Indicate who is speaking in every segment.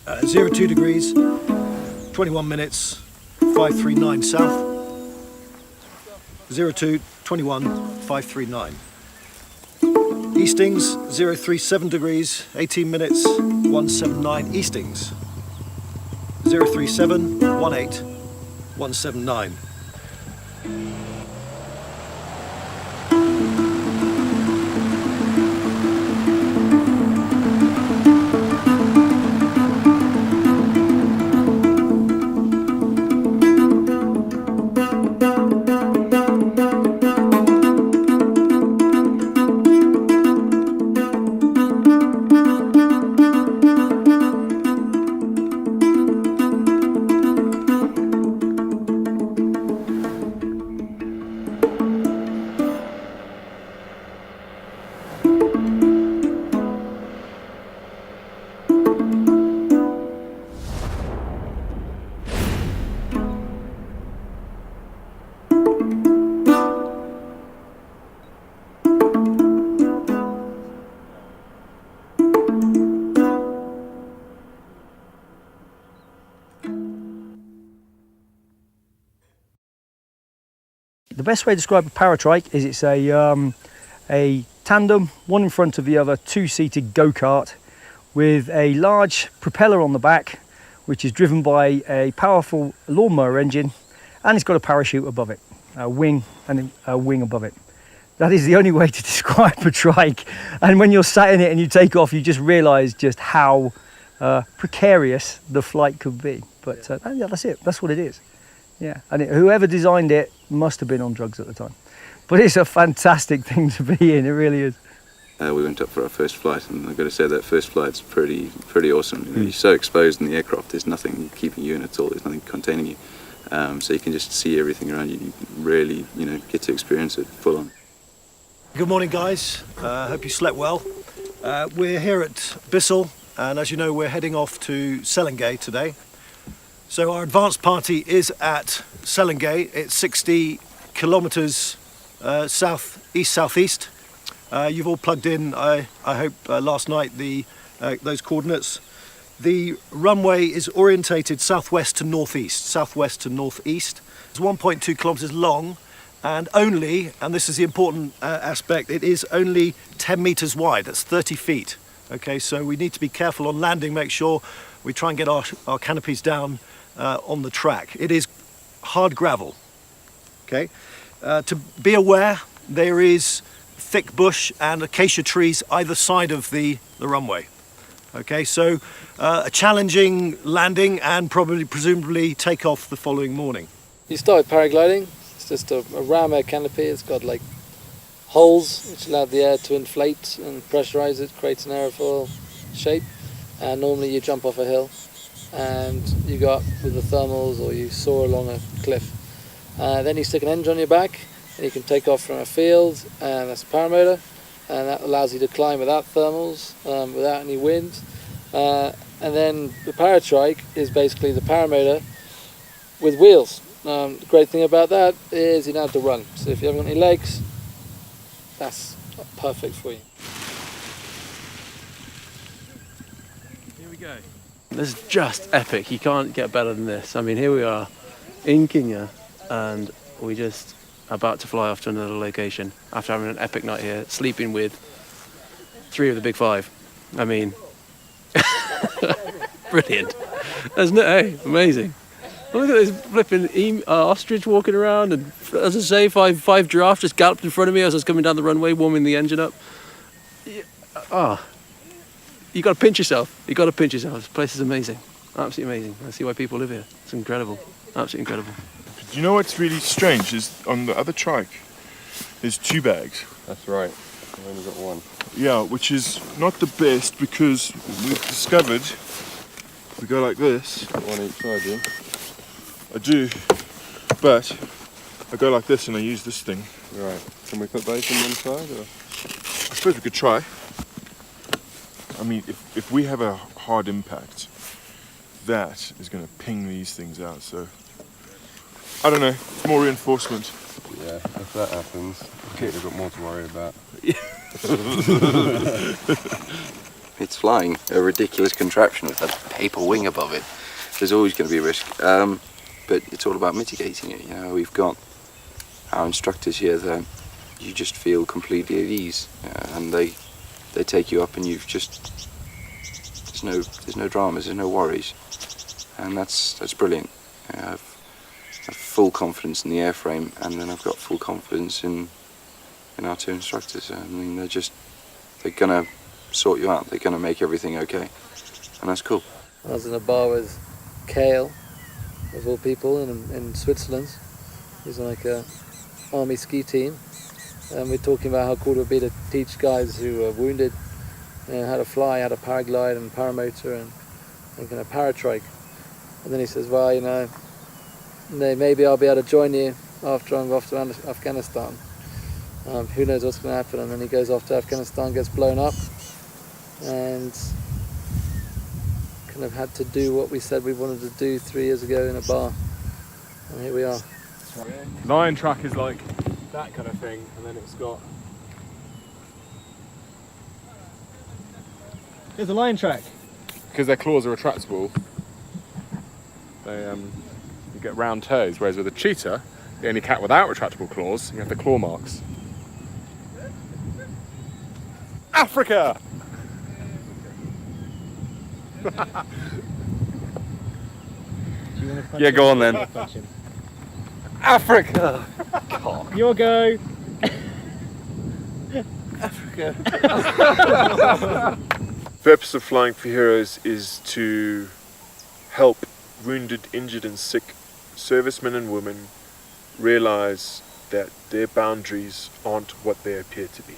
Speaker 1: 02 degrees, 21 minutes, 539 south. 02, 21, 539. Eastings, 037 degrees, 18 minutes, 179 Eastings. 037, 18, 179.
Speaker 2: The best way to describe a paratrike is it's a tandem, one in front of the other, two-seated go-kart with a large propeller on the back, which is driven by a powerful lawnmower engine, and it's got a parachute above it, a wing and a wing above it. That is the only way to describe a trike. And when you're sat in it and you take off, you just realise just how precarious the flight could be. But yeah, that's it. That's what it is. Yeah, and whoever designed it must have been on drugs at the time. But it's a fantastic thing to be in, it really is.
Speaker 3: We went up for our first flight, and I've got to say that first flight's pretty awesome. You know, you're so exposed in the aircraft, there's nothing keeping you in at all, there's nothing containing you. So you can just see everything around you. You really, get to experience it full on.
Speaker 1: Good morning, guys. Hope you slept well. We're here at Bissell, and as you know, we're heading off to Selangay today. So our advanced party is at Selangay. It's 60 kilometres southeast. You've all plugged in, I hope, last night those coordinates. The runway is orientated southwest to northeast. It's 1.2 kilometres long, and this is the important aspect, it is only 10 metres wide. That's 30 feet. Okay, so we need to be careful on landing, make sure we try and get our canopies down on the track. It is hard gravel. Okay, to be aware, there is thick bush and acacia trees either side of the runway. Okay, so a challenging landing and presumably take off the following morning.
Speaker 4: You start with paragliding. It's just a ram air canopy. It's got like holes which allow the air to inflate and pressurize it, creates an aerofoil shape. And normally you jump off a hill and you go up with the thermals, or you soar along a cliff. Then you stick an engine on your back and you can take off from a field, and that's a paramotor, and that allows you to climb without thermals, without any wind. And then the paratrike is basically the paramotor with wheels. The great thing about that is you don't have to run. So if you haven't got any legs, that's perfect for you.
Speaker 5: Here we go. This is just epic. You can't get better than this. I mean, here we are in Kenya, and we just about to fly off to another location after having an epic night here, sleeping with 3 of the big 5. I mean, brilliant. Hey, amazing. Look at this flipping ostrich walking around, and as I say, five giraffes just galloped in front of me as I was coming down the runway, warming the engine up. You got to pinch yourself. You got to pinch yourself. This place is amazing, absolutely amazing. I see why people live here. It's incredible, absolutely incredible.
Speaker 6: Do you know what's really strange is on the other trike, there's 2 bags.
Speaker 7: That's right. I've only got 1.
Speaker 6: Yeah, which is not the best because we've discovered we go like this.
Speaker 7: Got 1 each side, yeah?
Speaker 6: I do, but I go like this and I use this thing.
Speaker 7: Right. Can we put both on one side, or?
Speaker 6: I suppose we could try. I mean, if we have a hard impact, that is going to ping these things out. So I don't know. More reinforcement.
Speaker 7: Yeah, if that happens, we've got more to worry about.
Speaker 3: it's flying a ridiculous contraption with a paper wing above it. There's always going to be a risk, but it's all about mitigating it. You know, we've got our instructors here that you just feel completely at ease, and they take you up, and you've just there's no dramas, there's no worries, and that's brilliant. I've full confidence in the airframe, and then I've got full confidence in our two instructors. I mean, they're gonna sort you out. They're gonna make everything okay, and that's cool.
Speaker 4: I was in a bar with Kale, of all people, in Switzerland. He's on like a army ski team, and we're talking about how cool it would be to teach guys who are wounded, you know, how to fly, how to paraglide and paramotor and kind of paratrike. And then he says, well, you know, maybe I'll be able to join you after I'm off to Afghanistan. Who knows what's going to happen? And then he goes off to Afghanistan, gets blown up, and kind of had to do what we said we wanted to do 3 years ago in a bar. And here we are.
Speaker 6: Lion track is like that kind of thing, and then it's got...
Speaker 2: Here's the lion track.
Speaker 6: Because their claws are retractable, they you get round toes, whereas with a cheetah, the only cat without retractable claws, you have the claw marks. Africa! Yeah, go on then. Africa!
Speaker 2: Your go.
Speaker 6: The purpose of Flying for Heroes is to help wounded, injured and sick servicemen and women realize that their boundaries aren't what they appear to be.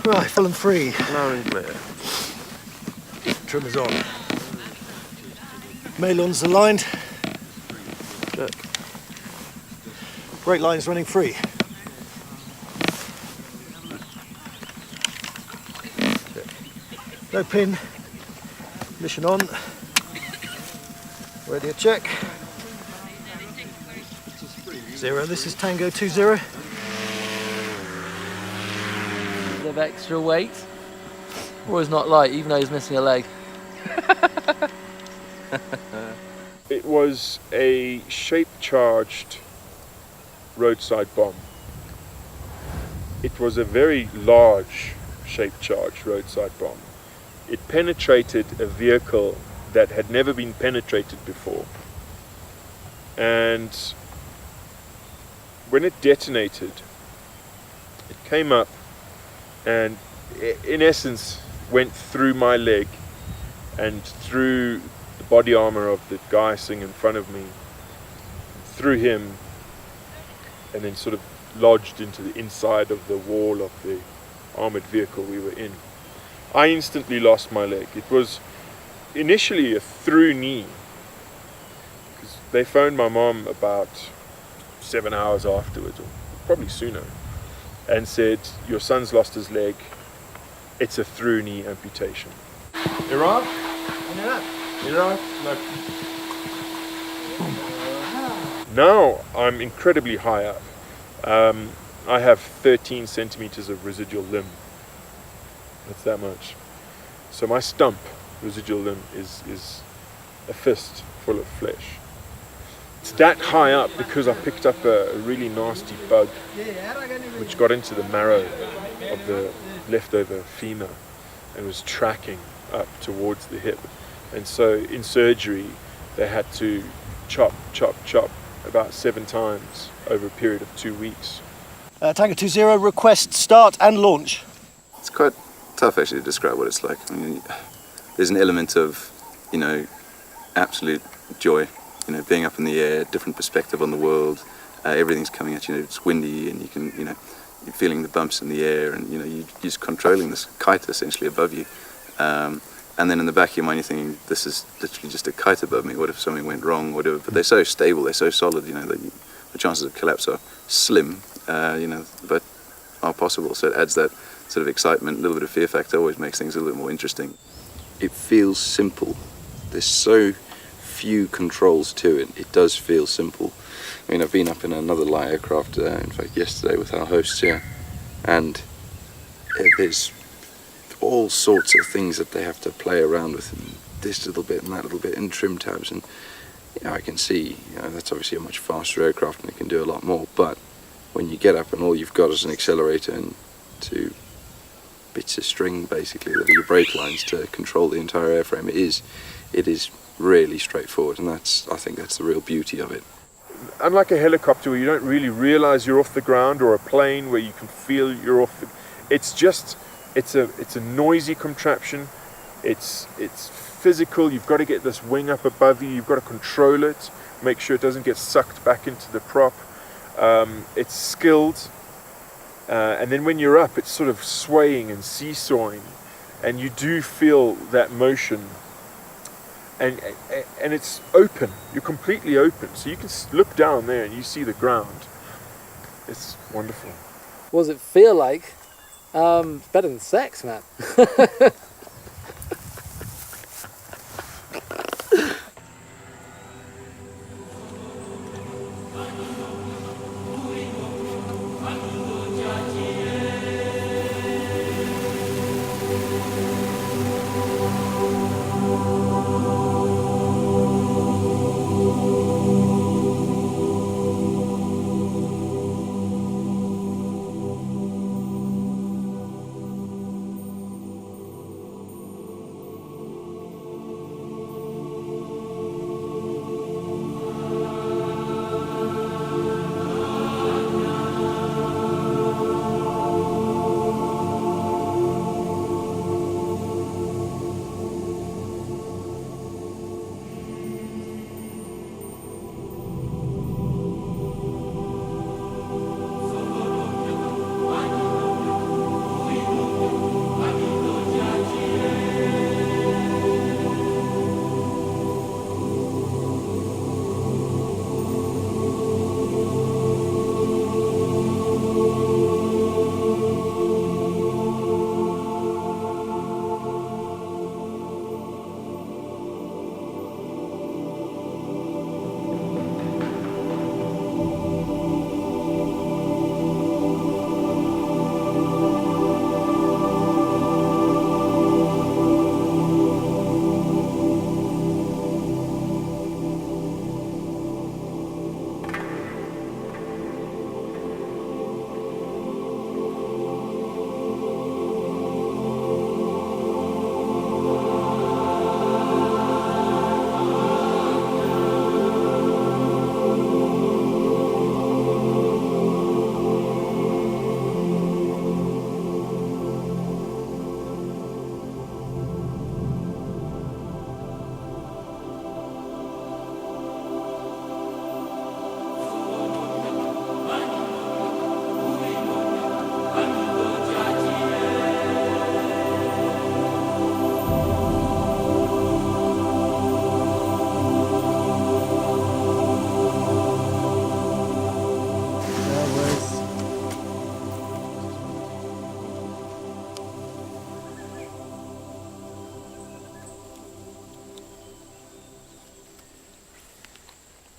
Speaker 1: Right, full and free.
Speaker 5: Loud and clear.
Speaker 1: Trim is on. Mailons aligned.
Speaker 5: Check.
Speaker 1: Brake lines running free. No pin. Mission on. Radio check. 0. This is Tango 20.
Speaker 4: Of extra weight. Roy's not light, even though he's missing a leg.
Speaker 6: It was a shape-charged roadside bomb. It was a very large shape-charged roadside bomb. It penetrated a vehicle that had never been penetrated before. And when it detonated, it came up and in essence went through my leg and through the body armor of the guy sitting in front of me, through him, and then sort of lodged into the inside of the wall of the armored vehicle we were in. I instantly lost my leg. It was initially a through knee, because they phoned my mom about 7 hours afterwards, or probably sooner, and said, your son's lost his leg, it's a through knee amputation. Iran? Iran? No. Now I'm incredibly high up. I have 13 centimeters of residual limb. That's that much. So my stump residual limb is a fist full of flesh. It's that high up because I picked up a really nasty bug which got into the marrow of the leftover femur, and was tracking up towards the hip. And so in surgery, they had to chop about 7 times over a period of 2 weeks.
Speaker 1: Tango 20, request start and launch.
Speaker 3: It's quite tough actually to describe what it's like. I mean, there's an element of, you know, absolute joy, you know, being up in the air, different perspective on the world. Everything's coming at you. It's windy, and you can, you know, you're feeling the bumps in the air, and you know, you're just controlling this kite essentially above you. And then in the back of your mind, you're thinking, this is literally just a kite above me. What if something went wrong? Whatever. But they're so stable, they're so solid. You know, that the chances of collapse are slim. You know, but are possible. So it adds that sort of excitement, a little bit of fear factor. Always makes things a little bit more interesting. It feels simple. There's so few controls to it. It does feel simple. I mean, I've been up in another light aircraft, in fact, yesterday with our hosts here, and there's all sorts of things that they have to play around with, and this little bit and that little bit, and trim tabs, and you know, I can see, you know, that's obviously a much faster aircraft and it can do a lot more. But when you get up and all you've got is an accelerator and 2 bits of string basically that are your brake lines to control the entire airframe, it is really straightforward, and I think that's the real beauty of it.
Speaker 6: Unlike a helicopter where you don't really realize you're off the ground, or a plane where you can feel you're off the, it's a noisy contraption. It's physical. You've got to get this wing up above you. You've got to control it, make sure it doesn't get sucked back into the prop. It's skilled, and then when you're up, it's sort of swaying and seesawing, and you do feel that motion. And it's open. You're completely open, so you can look down there and you see the ground. It's wonderful.
Speaker 4: What does it feel like? It's better than sex, man.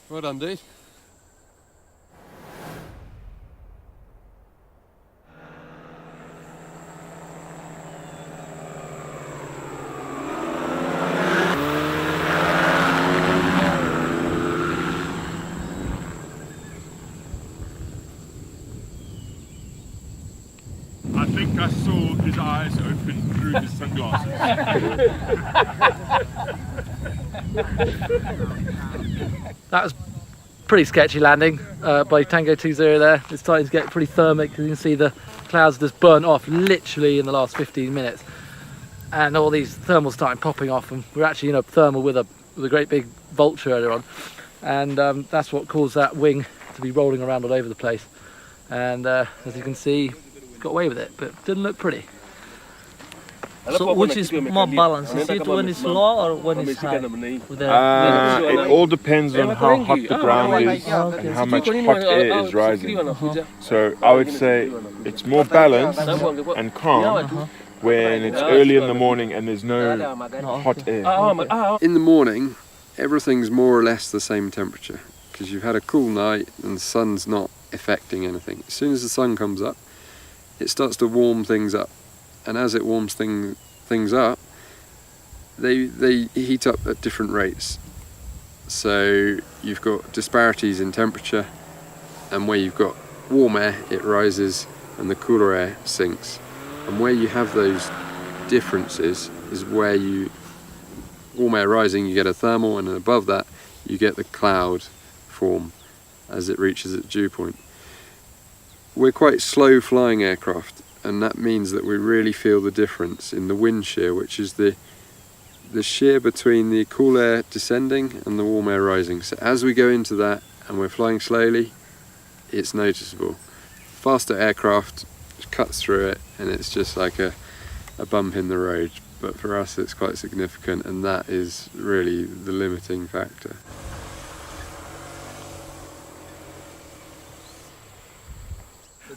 Speaker 5: Well done, dude.
Speaker 6: I think I saw his eyes open through the sunglasses.
Speaker 4: That was pretty sketchy landing by Tango 20 there. It's starting to get pretty thermic because you can see the clouds just burnt off literally in the last 15 minutes. And all these thermals starting popping off, and we're actually in a thermal with a great big vulture earlier on. And that's what caused that wing to be rolling around all over the place. And as you can see, got away with it, but didn't look pretty.
Speaker 8: So which is more balanced? Is it when it's low or when it's high? With the
Speaker 6: It all depends on how hot the ground is and how much hot air is rising. So I would say it's more balanced and calm when it's early in the morning and there's no hot air.
Speaker 7: In the morning, everything's more or less the same temperature because you've had a cool night and the sun's not affecting anything. As soon as the sun comes up, it starts to warm things up. And as it warms things up, they heat up at different rates. So you've got disparities in temperature, and where you've got warm air, it rises, and the cooler air sinks. And where you have those differences is where warm air rising, you get a thermal, and then above that, you get the cloud form as it reaches its dew point. We're quite slow flying aircraft, and that means that we really feel the difference in the wind shear, which is the shear between the cool air descending and the warm air rising. So as we go into that and we're flying slowly, it's noticeable. Faster aircraft cuts through it and it's just like a bump in the road, but for us it's quite significant, and that is really the limiting factor.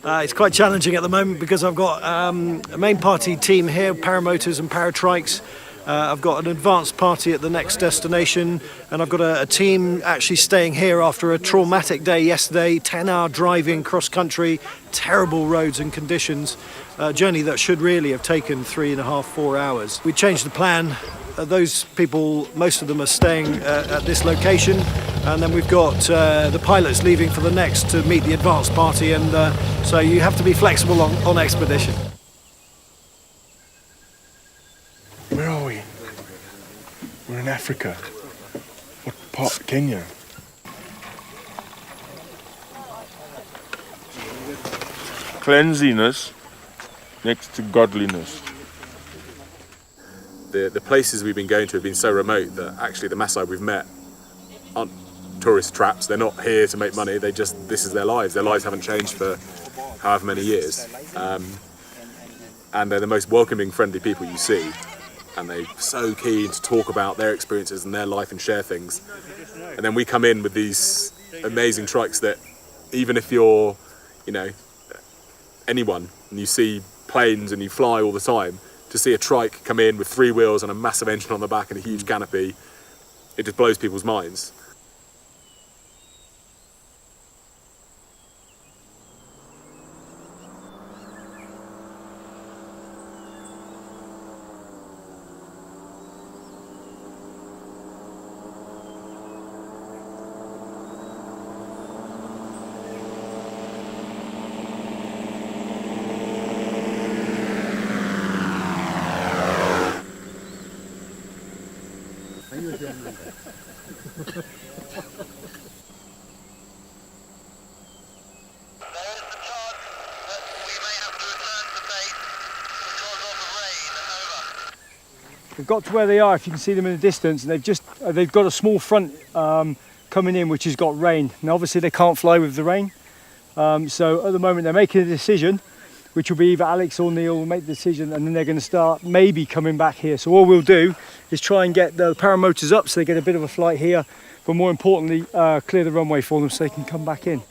Speaker 1: It's quite challenging at the moment because I've got a main party team here, paramotors and paratrikes. I've got an advanced party at the next destination, and I've got a team actually staying here after a traumatic day yesterday, 10-hour driving cross-country, terrible roads and conditions, a journey that should really have taken 3.5, 4 hours. We changed the plan. Those people, most of them are staying at this location, and then we've got the pilots leaving for the next to meet the advanced party, and so you have to be flexible on expedition.
Speaker 6: Where are we? We're in Africa. What part? Kenya. Cleanliness next to godliness.
Speaker 9: The places we've been going to have been so remote that actually the Maasai we've met aren't tourist traps. They're not here to make money. This is their lives. Their lives haven't changed for however many years. And they're the most welcoming, friendly people you see. And they're so keen to talk about their experiences and their life and share things. And then we come in with these amazing trikes that even if you're, anyone, and you see planes and you fly all the time, to see a trike come in with 3 wheels and a massive engine on the back and a huge canopy, it just blows people's minds.
Speaker 2: They've got to where they are, if you can see them in the distance, and they've got a small front coming in which has got rain. Now obviously they can't fly with the rain, so at the moment they're making a decision, which will be either Alex or Neil will make the decision, and then they're going to start maybe coming back here. So all we'll do is try and get the paramotors up so they get a bit of a flight here, but more importantly clear the runway for them so they can come back in.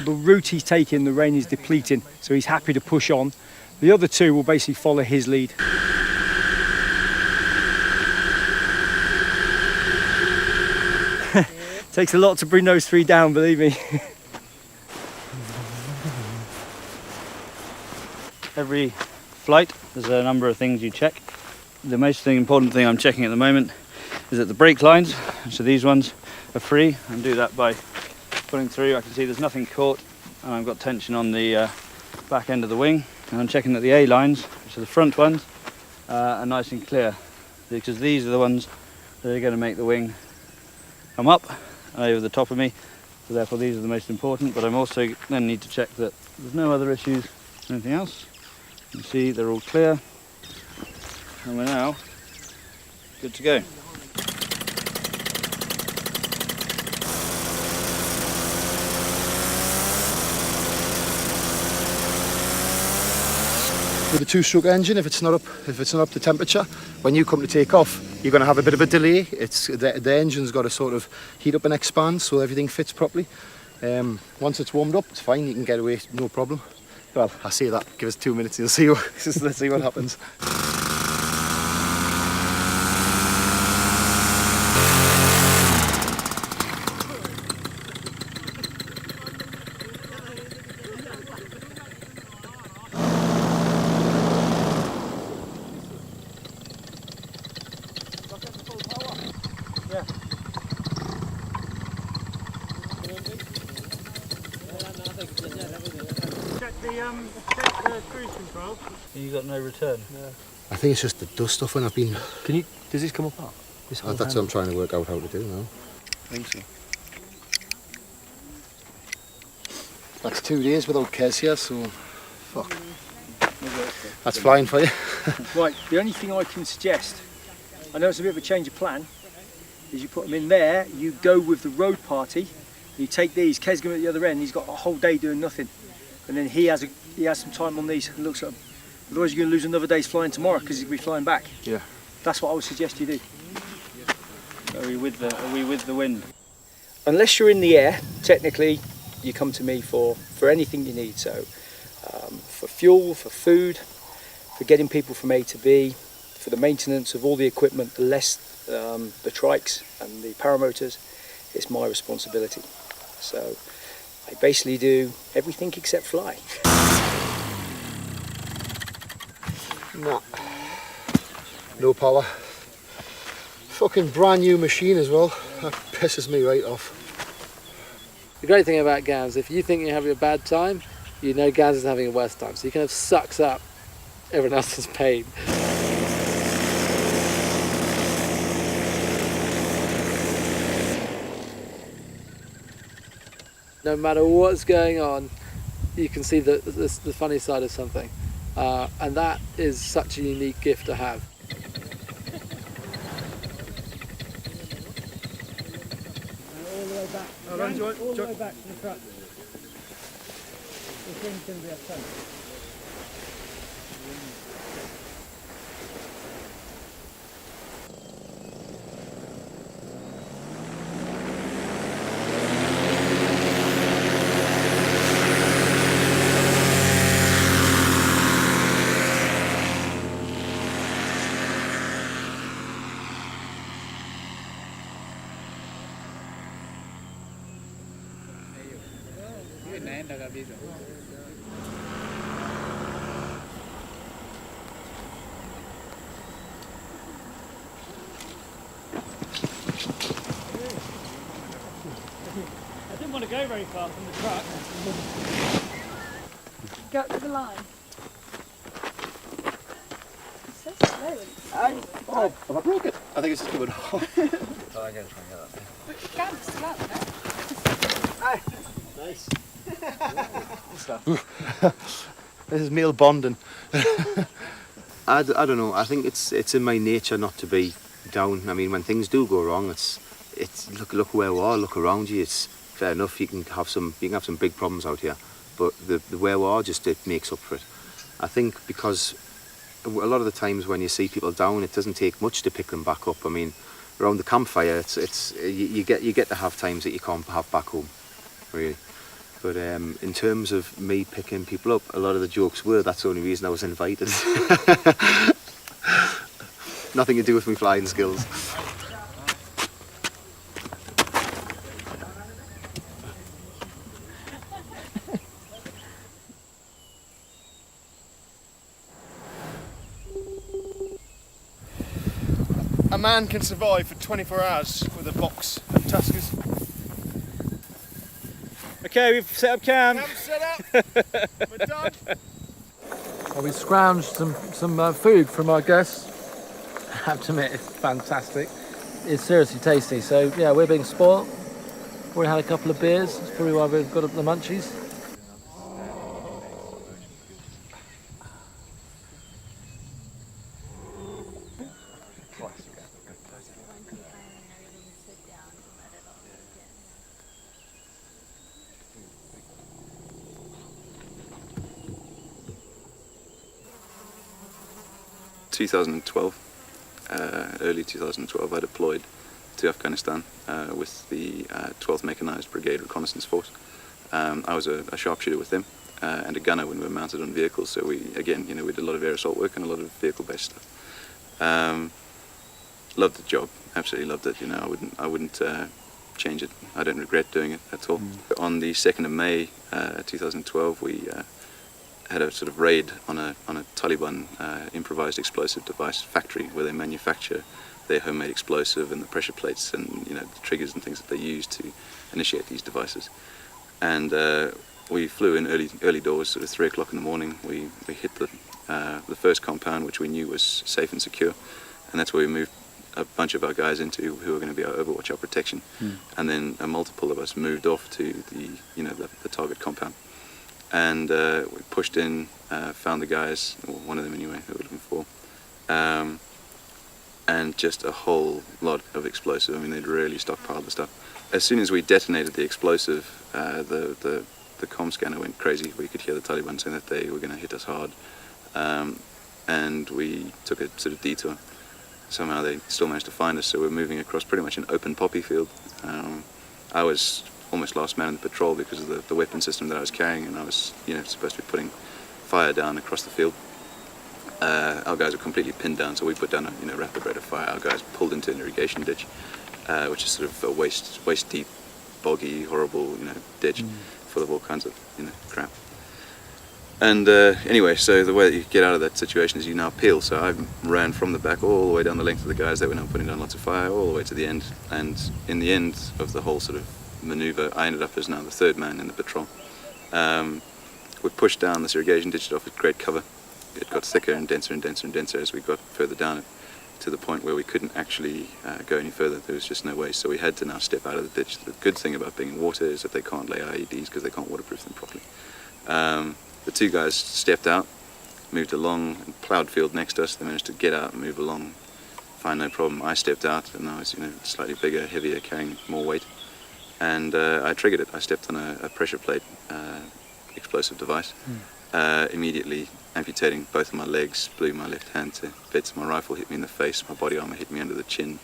Speaker 2: The route he's taking, the rain is depleting, so he's happy to push on. The other two will basically follow his lead. Takes a lot to bring those 3 down, believe me.
Speaker 10: Every flight, there's a number of things you check. The most important thing I'm checking at the moment is that the brake lines, so these ones, are free, and do that by pulling through. I can see there's nothing caught, and I've got tension on the back end of the wing, and I'm checking that the A lines, which are the front ones, are nice and clear, because these are the ones that are going to make the wing come up over the top of me, so therefore these are the most important. But I'm also then need to check that there's no other issues or anything else. You can see they're all clear, and we're now good to go.
Speaker 1: With a two-stroke engine, if it's not up to temperature, when you come to take off, you're going to have a bit of a delay. It's the engine's got to sort of heat up and expand so everything fits properly. Once it's warmed up, it's fine. You can get away, no problem. Well, I say that. Give us 2 minutes, you'll see. Let's see what happens.
Speaker 2: Check the cruise control.
Speaker 10: You got no return.
Speaker 2: No.
Speaker 1: I think it's just the dust off when I've been.
Speaker 2: Does this come apart?
Speaker 1: That's what I'm trying to work out how to do now.
Speaker 10: I think so.
Speaker 1: That's 2 days without Kez here, so fuck. That's flying for you.
Speaker 2: Right, the only thing I can suggest, I know it's a bit of a change of plan, is you put them in there, you go with the road party, you take these, Kez going at the other end, he's got a whole day doing nothing. And then he has some time on these, it looks like, otherwise you're going to lose another day's flying tomorrow because he'll be flying back.
Speaker 1: Yeah.
Speaker 2: That's what I would suggest you do.
Speaker 10: Are we with the wind?
Speaker 2: Unless you're in the air, technically, you come to me for anything you need. So for fuel, for food, for getting people from A to B, for the maintenance of all the equipment, less the trikes and the paramotors, it's my responsibility. So I basically do everything except fly.
Speaker 1: No power. Fucking brand new machine as well. That pisses me right off.
Speaker 4: The great thing about Gaz, if you think you're having a bad time, you know Gaz is having a worse time. So he kind of sucks up everyone else's pain. No matter what's going on, you can see the funny side of something. And that is such a unique gift to have.
Speaker 2: All the way back. All the way back to the truck. This thing's going to be a ton. I didn't want to go very far from the truck.
Speaker 11: Go up to the line. It's so slow.
Speaker 1: Oh, have I broke it? I think it's just coming off.
Speaker 11: I'm going to try and get that thing. Gaz is still out there.
Speaker 1: Nice. This is male bonding.
Speaker 12: I don't know. I think it's in my nature not to be down. I mean, when things do go wrong, it's look where we are. Look around you. It's fair enough. You can have some big problems out here, but the where we are just it makes up for it. I think because a lot of the times when you see people down, it doesn't take much to pick them back up. I mean, around the campfire, you get to have times that you can't have back home, really. But in terms of me picking people up, a lot of the jokes were that's the only reason I was invited. Nothing to do with my flying skills.
Speaker 6: A man can survive for 24 hours with a box of Tuskers.
Speaker 10: Okay, we've set up camp.
Speaker 1: Camp set up. We're done.
Speaker 13: Well, we scrounged some food from our guests. I have to admit, it's fantastic. It's seriously tasty. So yeah, we're being spoiled. We had a couple of beers. That's probably why we've got the munchies.
Speaker 3: Early 2012, I deployed to Afghanistan with the 12th Mechanized Brigade Reconnaissance Force. I was a sharpshooter with them and a gunner when we were mounted on vehicles. So we did a lot of air assault work and a lot of vehicle-based stuff. Loved the job, absolutely loved it. I wouldn't change it. I don't regret doing it at all. On the 2nd of May 2012, we had a sort of raid on a Taliban improvised explosive device factory where they manufacture their homemade explosive and the pressure plates and the triggers and things that they use to initiate these devices. And we flew in early doors, sort of 3 o'clock in the morning. We hit the first compound, which we knew was safe and secure, and that's where we moved a bunch of our guys into, who were going to be our overwatch, our protection. And then a multiple of us moved off to the target compound. And we pushed in, found the guys, or one of them anyway, who we were looking for, and just a whole lot of explosive. I mean, they'd really stockpiled the stuff. As soon as we detonated the explosive, the comm scanner went crazy. We could hear the Taliban saying that they were going to hit us hard, and we took a sort of detour. Somehow they still managed to find us, so we're moving across pretty much an open poppy field. I was almost last man in the patrol because of the weapon system that I was carrying, and I was supposed to be putting fire down across the field. Our guys were completely pinned down, so we put down a rapid rate of fire. Our guys pulled into an irrigation ditch, which is sort of a waist deep, boggy, horrible ditch full of all kinds of crap. And anyway, so the way that you get out of that situation is you now peel. So I ran from the back all the way down the length of the guys. They were now putting down lots of fire all the way to the end, and in the end of the whole sort of maneuver, I ended up as now the third man in the patrol. We pushed down this irrigation ditch, it offered great cover. It got thicker and denser and denser and denser as we got further down it, to the point where we couldn't actually go any further. There was just no way, so we had to now step out of the ditch. The good thing about being in water is that they can't lay IEDs because they can't waterproof them properly. The two guys stepped out, moved along, and plowed field next to us. They managed to get out and move along, fine, no problem. I stepped out, and I was slightly bigger, heavier, carrying more weight. And I triggered it. I stepped on a pressure plate explosive device, immediately amputating both of my legs, blew my left hand to bits. My rifle hit me in the face, my body armor hit me under the chin.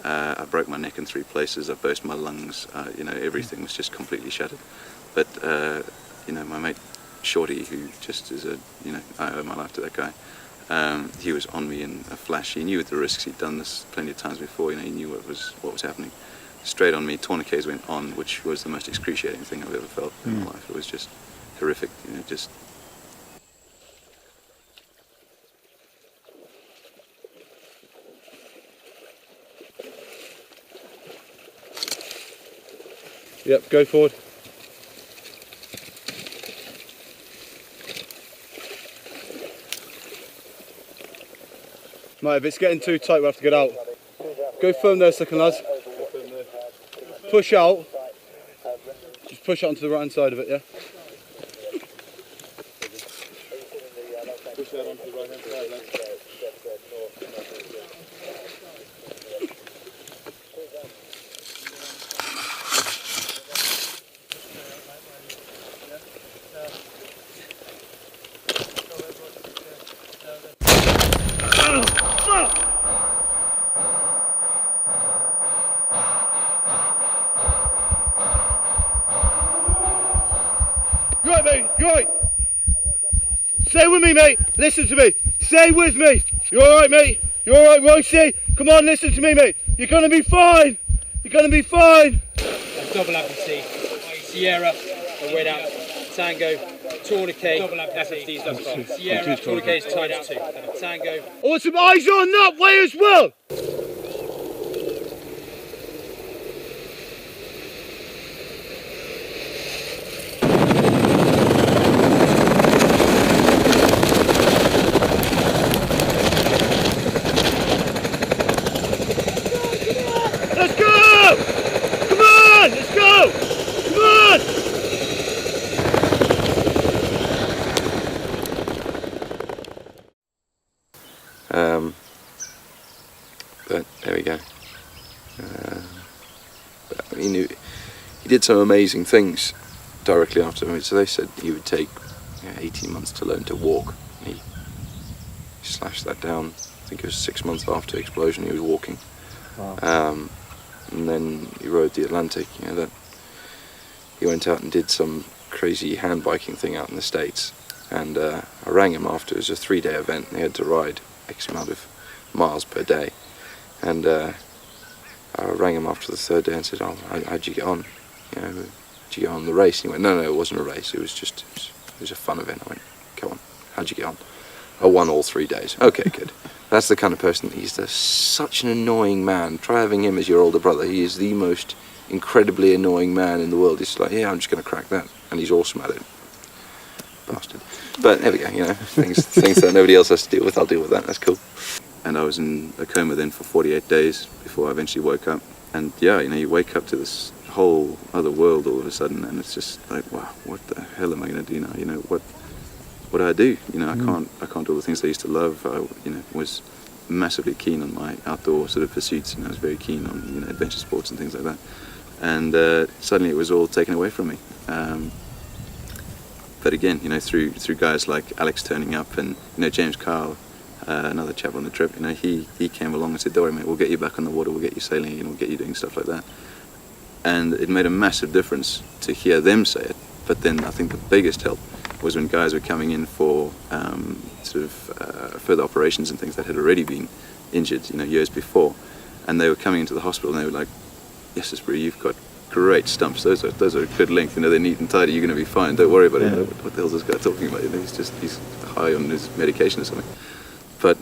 Speaker 3: I broke my neck in 3 places, I burst my lungs, everything was just completely shattered. But, my mate Shorty, who just is I owe my life to that guy, he was on me in a flash. He knew the risks, he'd done this plenty of times before, he knew what was happening. Straight on me, tourniquets went on, which was the most excruciating thing I've ever felt in my life. It was just horrific, just.
Speaker 10: Yep, go forward. Mate, if it's getting too tight, we'll have to get out. Go firm there a second, lads. Push out. Just push out onto the right hand side of it, yeah? Push that onto the right hand side, lads. You right, mate? You right? Stay with me, mate. Listen to me. Stay with me. You alright, mate? You alright, Roycey? Come on, listen to me, mate. You're gonna be fine. You're gonna be fine.
Speaker 14: Double FFT. Sierra, red out. Tango, tourniquet, FFTs.com. Sierra, tourniquet is times 2. Tango.
Speaker 10: I want some eyes on that way as well.
Speaker 3: he did some amazing things directly after. I mean, so they said he would take 18 months to learn to walk. He slashed that down. I think it was 6 months after explosion he was walking.
Speaker 2: Wow.
Speaker 3: And then he rode the Atlantic. You know, that he went out and did some crazy hand biking thing out in the States. And I rang him after. It was a 3-day event. They had to ride X amount of miles per day. And I rang him after the 3rd day and said, "Oh, how'd you get on? You know, did you get on the race?" And he went, "No, it wasn't a race. It was a fun event." I went, "Come on, how'd you get on?" "I won all 3 days." "Okay, good." That's the kind of person. He's such an annoying man. Try having him as your older brother. He is the most incredibly annoying man in the world. He's like, "Yeah, I'm just going to crack that," and he's awesome at it. Bastard. But there we go. You know, things that nobody else has to deal with. I'll deal with that. That's cool. And I was in a coma then for 48 days before I eventually woke up. And yeah, you know, you wake up to this whole other world all of a sudden, and it's just like, wow, what the hell am I going to do now? You know, what do I do? You know, I can't do all the things I used to love. I, you know, was massively keen on my outdoor sort of pursuits. You know, I was very keen on, you know, adventure sports and things like that. And suddenly it was all taken away from me. But again, you know, through guys like Alex turning up, and you know, James Carl, another chap on the trip, you know, he came along and said, "Don't worry, mate, we'll get you back on the water, we'll get you sailing again, we'll get you doing stuff like that." And it made a massive difference to hear them say it. But then I think the biggest help was when guys were coming in for further operations and things that had already been injured, you know, years before, and they were coming into the hospital and they were like, "Yes, Brie, you've got great stumps. Those are a good length. You know, they're neat and tidy. You're going to be fine. Don't worry about it." You know, what the hell's this guy talking about? You know, he's high on his medication or something. But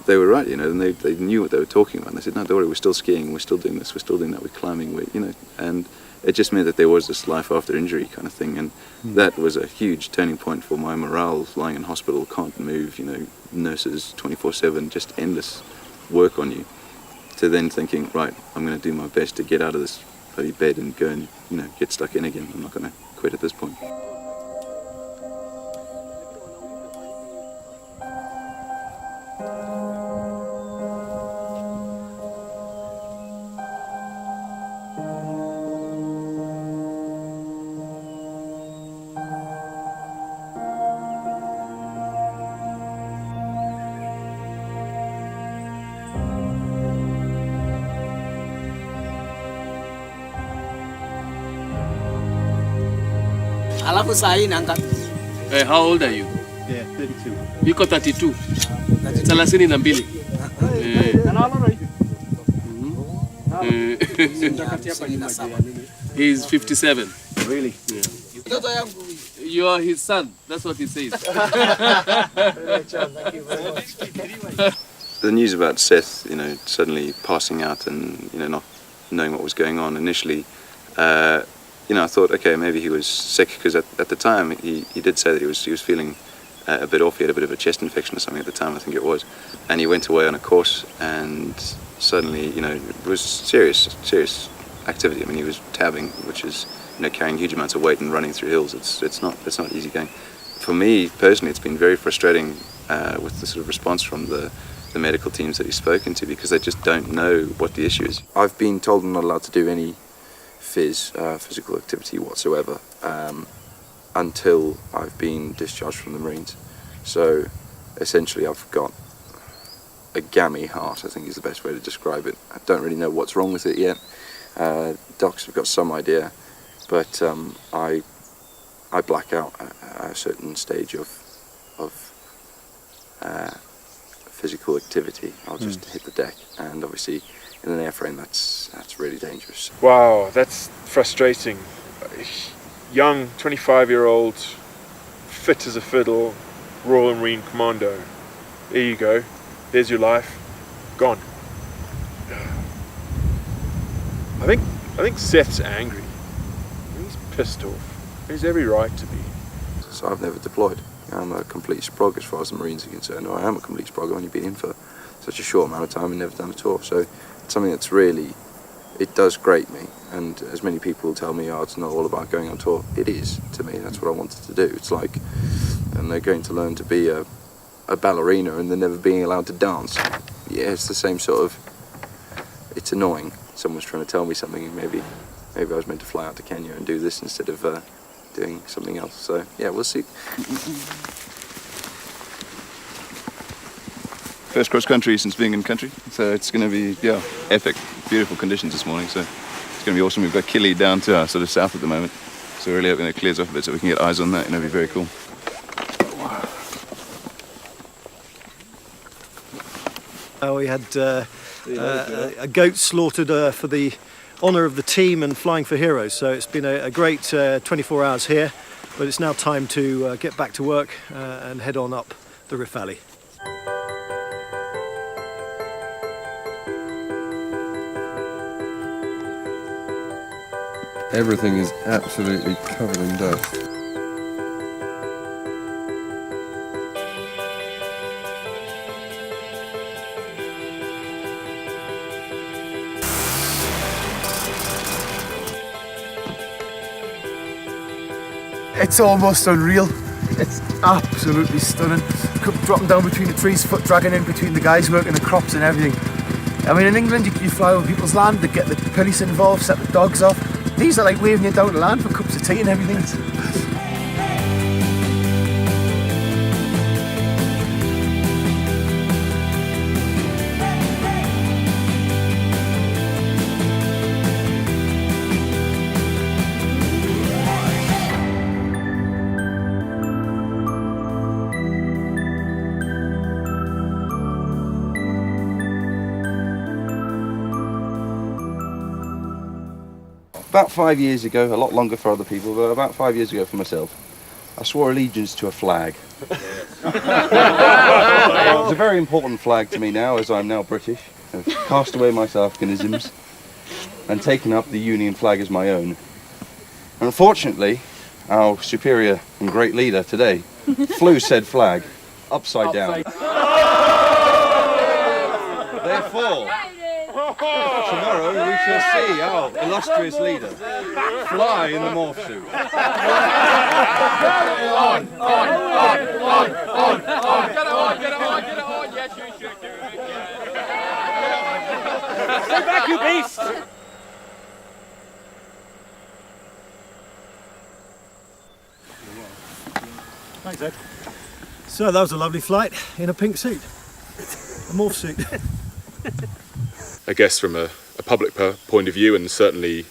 Speaker 3: they were right, you know, and they knew what they were talking about. And they said, "No, don't worry. We're still skiing. We're still doing this. We're still doing that. We're climbing. You know," and it just meant that there was this life after injury kind of thing, and that was a huge turning point for my morale. Lying in hospital, can't move. You know, nurses 24/7, just endless work on you. To then thinking, right, I'm going to do my best to get out of this bloody bed and go and, you know, get stuck in again. I'm not going to quit at this point.
Speaker 15: Alafu saa hii na ngapi?
Speaker 5: How old are you?
Speaker 15: Yeah, 32.
Speaker 5: Yuko 32. 32. He's 57.
Speaker 15: Really?
Speaker 5: Yeah. You are his son. That's what he says.
Speaker 3: The news about Seth, you know, suddenly passing out and, you know, not knowing what was going on initially, you know, I thought, okay, maybe he was sick, because at the time he did say that he was feeling a bit off. He had a bit of a chest infection or something at the time, I think it was, and he went away on a course, and suddenly, you know, it was serious activity. I mean, he was tabbing, which is, you know, carrying huge amounts of weight and running through hills. It's not easy going. For me personally, it's been very frustrating with the sort of response from the medical teams that he's spoken to, because they just don't know what the issue is. I've been told I'm not allowed to do any physical activity whatsoever until I've been discharged from the Marines. So essentially I've got a gammy heart, I think is the best way to describe it. I don't really know what's wrong with it yet. Docs have got some idea, but I black out at a certain stage of physical activity. I'll just hit the deck, and obviously in an airframe that's really dangerous.
Speaker 6: Wow, that's frustrating. Young, 25-year-old, fit as a fiddle, Royal Marine Commando. There you go. There's your life. Gone. I think Seth's angry. He's pissed off. He's every right to be.
Speaker 3: So I've never deployed. I'm a complete sprog as far as the Marines are concerned. Or I am a complete sprog. I've only been in for such a short amount of time and never done a tour. So it's something that's really, it does grate me. And as many people tell me, oh, it's not all about going on tour. It is, to me. That's what I wanted to do. It's like, and they're going to learn to be a ballerina and they're never being allowed to dance. Yeah, it's the same sort of, it's annoying. Someone's trying to tell me something and maybe maybe I was meant to fly out to Kenya and do this instead of doing something else. So yeah, we'll see. First cross country since being in country, so it's going to be epic. Beautiful conditions this morning, so it's going to be awesome. We've got Kili down to our sort of south at the moment, so we're really hoping it clears off a bit so we can get eyes on that, and it'll be very cool.
Speaker 1: We had a goat slaughtered for the honour of the team and Flying for Heroes, so it's been a great 24 hours here, but it's now time to get back to work and head on up the Rift Valley.
Speaker 7: Everything is absolutely covered in dust.
Speaker 16: It's almost unreal. It's absolutely stunning. Dropping down between the trees, foot dragging in between the guys working the crops and everything. I mean, in England, you fly over people's land, they get the police involved, set the dogs off. These are like waving you down to land for cups of tea and everything.
Speaker 3: About 5 years ago, a lot longer for other people, but about 5 years ago for myself, I swore allegiance to a flag. It's a very important flag to me now, as I'm now British. I've cast away my South Africanisms and taken up the Union flag as my own. And unfortunately, our superior and great leader today flew said flag upside down. Therefore, tomorrow we shall see our illustrious leader fly in the morph suit.
Speaker 14: On! Get it on! Yes, you should do it. Stay back, you beast!
Speaker 1: Thanks, Ed. So that was a lovely flight in a pink suit, a morph suit.
Speaker 9: I guess from a public point of view, and certainly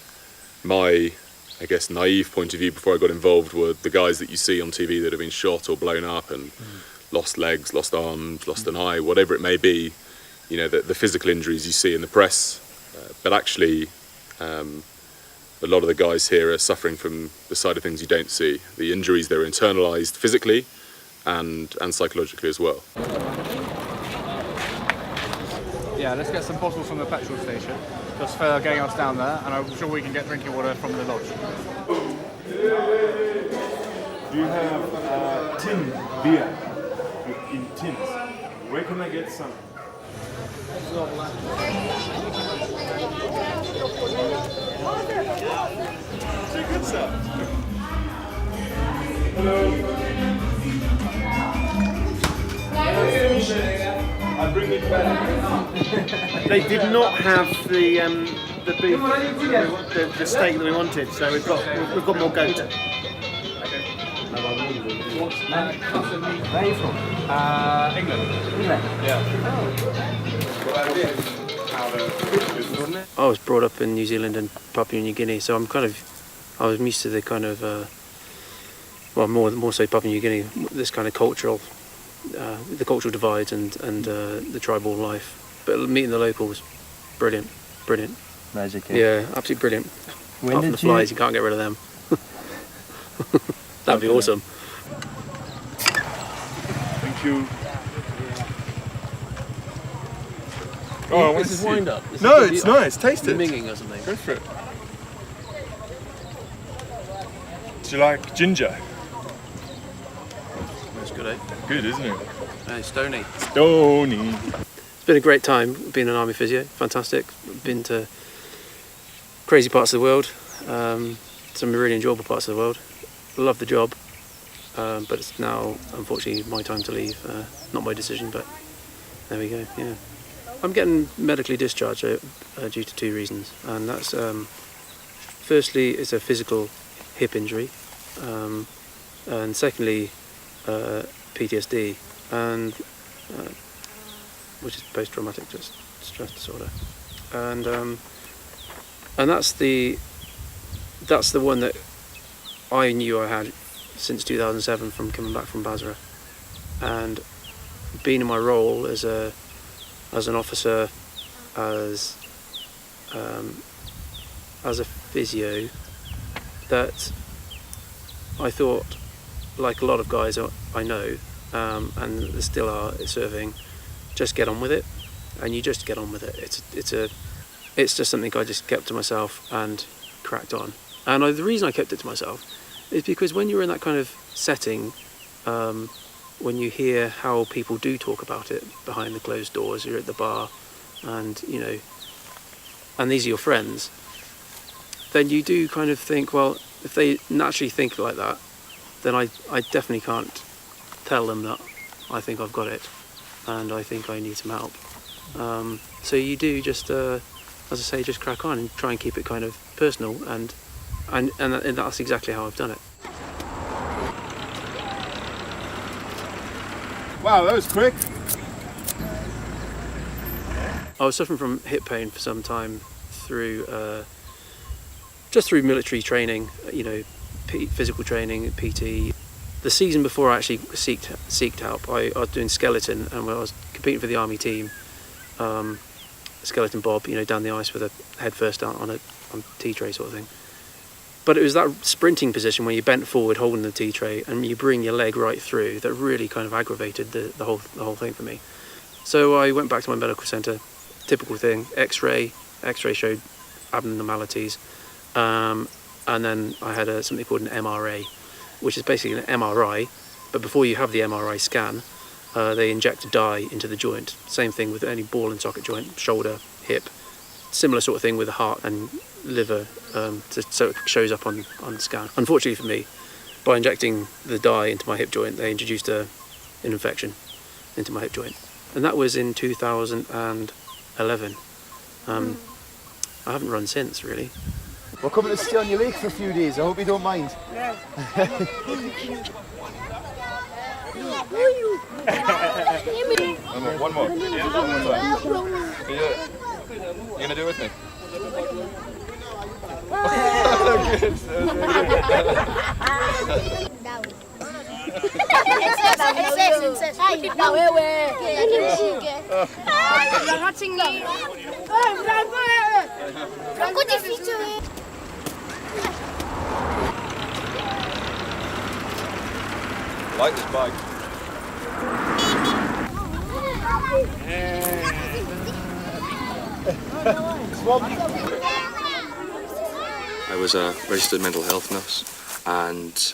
Speaker 9: my, I guess, naive point of view before I got involved, were the guys that you see on TV that have been shot or blown up and lost legs, lost arms, lost an eye, whatever it may be, you know, the physical injuries you see in the press. But actually, a lot of the guys here are suffering from the side of things you don't see. The injuries, they're internalised physically and psychologically as well.
Speaker 17: Yeah, let's get some bottles from the petrol station, just for getting us down there, and I'm sure we can get drinking water from the lodge.
Speaker 6: Do you have tin beer in tins? Where can I get some? Good stuff. Hello. I bring it back.
Speaker 18: They did not have the beef, the steak that we wanted, so we've got more goat.
Speaker 17: Where are you from? England. Yeah.
Speaker 5: I was brought up in New Zealand and Papua New Guinea, so I was used to the kind of, more so Papua New Guinea, this kind of cultural, the cultural divides and the tribal life. But meeting the locals, brilliant.
Speaker 2: Magic.
Speaker 5: Yeah, absolutely brilliant.
Speaker 2: When
Speaker 5: Apart from
Speaker 2: did
Speaker 5: the flies, you can't get rid of them. That'd be awesome.
Speaker 6: Thank you. Oh,
Speaker 5: this is wind up.
Speaker 6: No, it's nice. Taste it.
Speaker 5: Minging or something.
Speaker 6: Go for it. Do you like ginger?
Speaker 5: That's good, eh?
Speaker 6: Good, isn't it?
Speaker 5: Stony.
Speaker 6: Stony.
Speaker 5: It's been a great time being an army physio. Fantastic. Been to crazy parts of the world, some really enjoyable parts of the world. Love the job, but it's now unfortunately my time to leave. Not my decision, but there we go. Yeah, I'm getting medically discharged due to two reasons, and that's firstly, it's a physical hip injury, and secondly, PTSD, and which is post-traumatic stress disorder, and that's the one that I knew I had since 2007 from coming back from Basra, and being in my role as an officer, as a physio, that I thought, like a lot of guys I know, and still are serving, just get on with it, and you just get on with it. It's just something I just kept to myself and cracked on. And the reason I kept it to myself is because when you're in that kind of setting, when you hear how people do talk about it behind the closed doors, you're at the bar, and and these are your friends, then you do kind of think, well, if they naturally think like that, then I definitely can't tell them that I think I've got it and I think I need some help. So you do just, as I say, just crack on and try and keep it kind of personal, and that's exactly how I've done it.
Speaker 6: Wow, that was quick.
Speaker 5: I was suffering from hip pain for some time through just through military training, physical training, PT. The season before I actually seeked help, I was doing skeleton, and when I was competing for the army team, skeleton bob, down the ice with a head first on tea tray sort of thing. But it was that sprinting position where you bent forward holding the tea tray and you bring your leg right through that really kind of aggravated the whole thing for me. So I went back to my medical centre, typical thing, X-ray showed abnormalities, and then I had something called an MRA, which is basically an MRI, but before you have the MRI scan, they inject a dye into the joint. Same thing with any ball and socket joint, shoulder, hip, similar sort of thing with the heart and liver, so it shows up on the scan. Unfortunately for me, by injecting the dye into my hip joint, they introduced an infection into my hip joint, and that was in 2011. I haven't run since, really.
Speaker 16: We're coming to stay on your lake for a few days. I hope you don't mind.
Speaker 6: One more. Can you do it? You gonna do it with me? Like this bike.
Speaker 19: I was a registered mental health nurse, and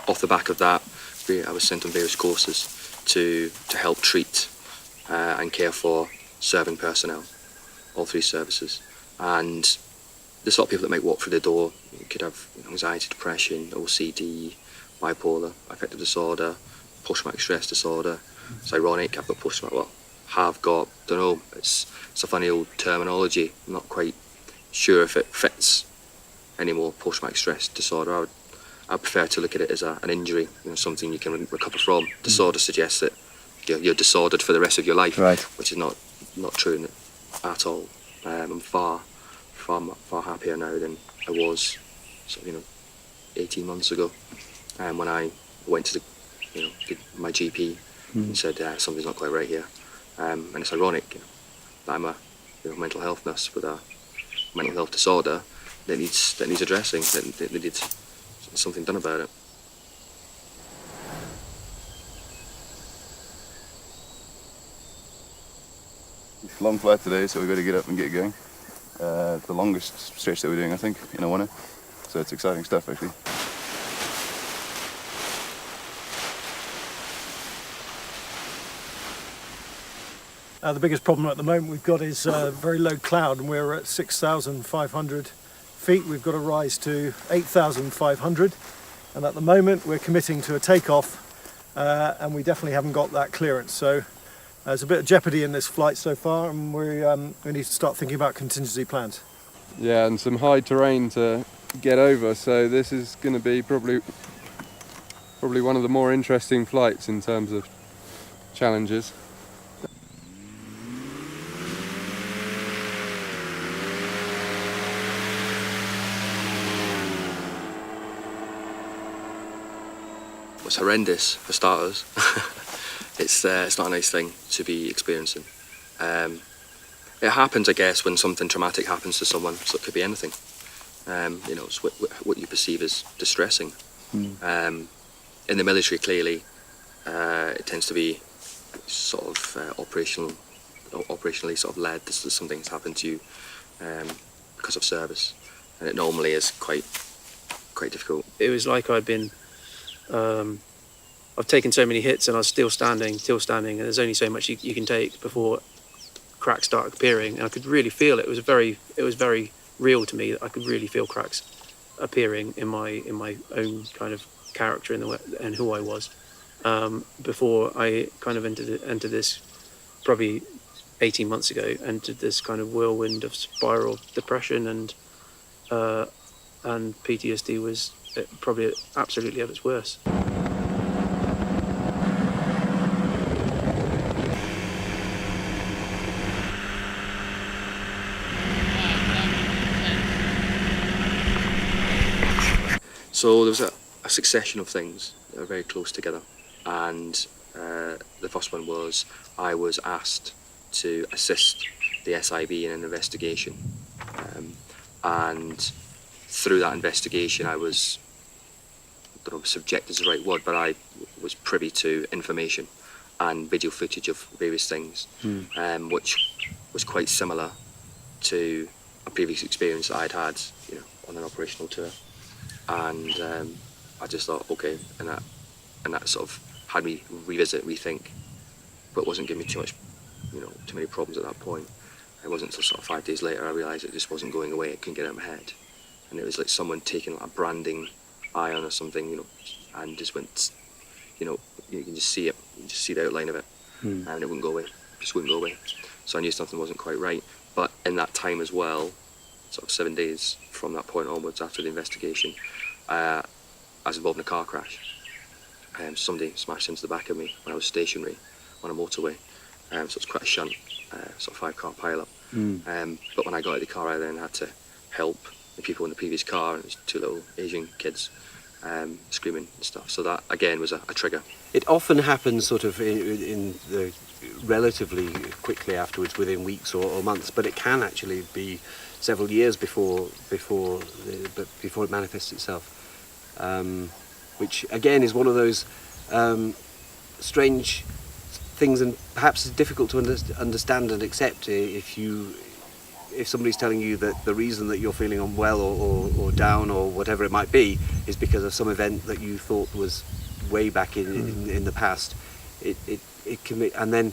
Speaker 19: off the back of that, I was sent on various courses to help treat and care for serving personnel, all three services. And there's a lot of people that might walk through the door. You could have anxiety, depression, OCD, bipolar, affective disorder, post-traumatic stress disorder. It's ironic, I've got post-traumatic, don't know, it's a funny old terminology. I'm not quite sure if it fits anymore, post-traumatic stress disorder. I prefer to look at it as an injury, something you can recover from. Disorder suggests that you're disordered for the rest of your life,
Speaker 2: right,
Speaker 19: which is not true at all. I'm far happier now than I was 18 months ago, when I went to my GP and said something's not quite right here. And it's ironic that I'm a mental health nurse with a mental health disorder that needs addressing, that needs something done about it.
Speaker 3: It's a long flight today, so we've got to get up and get going. It's the longest stretch that we're doing, I think, in a winter. So it's exciting stuff, actually.
Speaker 1: The biggest problem at the moment we've got is very low cloud, and we're at 6,500 feet. We've got to rise to 8,500, and at the moment we're committing to a takeoff, and we definitely haven't got that clearance. So there's a bit of jeopardy in this flight so far, and we need to start thinking about contingency plans.
Speaker 7: Yeah, and some high terrain to get over, so this is going to be probably one of the more interesting flights in terms of challenges.
Speaker 19: It's horrendous for starters. It's not a nice thing to be experiencing. It happens, I guess, when something traumatic happens to someone, so it could be anything. You know, it's what you perceive as distressing. In the military, clearly, it tends to be sort of operationally sort of led. This is something that's happened to you because of service, and it normally is quite difficult.
Speaker 5: It was like I'd been. I've taken so many hits and I was still standing, and there's only so much you can take before cracks start appearing, and I could really feel it. It was very real to me that I could really feel cracks appearing in my own kind of character and who I was before I kind of entered this, probably 18 months ago, entered this kind of whirlwind of spiral depression, and PTSD was probably absolutely at its worst.
Speaker 19: So there was a succession of things that were very close together, and the first one was I was asked to assist the SIB in an investigation, and through that investigation I was, I don't know if subject is the right word, but I was privy to information and video footage of various things, which was quite similar to a previous experience that I'd had, you know, on an operational tour. And I just thought, okay, and that sort of had me revisit, rethink, but wasn't giving me too many problems at that point. It wasn't until sort of 5 days later I realised it just wasn't going away. I couldn't get it out of my head, and it was like someone taking like a branding iron or something, you know, and just went, you know, you can just see it, you just see the outline of it, and it wouldn't go away, just wouldn't go away. So I knew something wasn't quite right. But in that time as well, sort of 7 days from that point onwards after the investigation, I was involved in a car crash. Somebody smashed into the back of me when I was stationary on a motorway. So it's quite a shunt, sort of 5-car pile-up. But when I got out of the car, I then had to help the people in the previous car, and it was 2 little Asian kids screaming and stuff. So that again was a trigger.
Speaker 12: It often happens sort of in the relatively quickly afterwards, within weeks or months, but it can actually be several years before it manifests itself, which again is one of those strange things, and perhaps it's difficult to understand and accept if somebody's telling you that the reason that you're feeling unwell or down or whatever it might be is because of some event that you thought was way back in the past. It can be, and then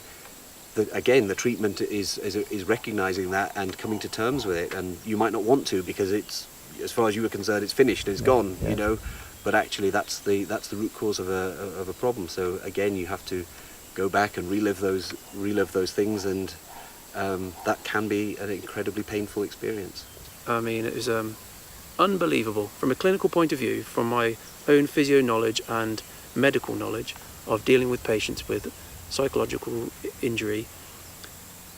Speaker 12: the treatment is recognising that and coming to terms with it, and you might not want to, because it's, as far as you were concerned, it's finished, it's gone, you know, but actually that's the root cause of a problem. So again, you have to go back and relive those things, and that can be an incredibly painful experience.
Speaker 5: I mean, it was unbelievable from a clinical point of view, from my own physio knowledge and medical knowledge of dealing with patients with psychological injury.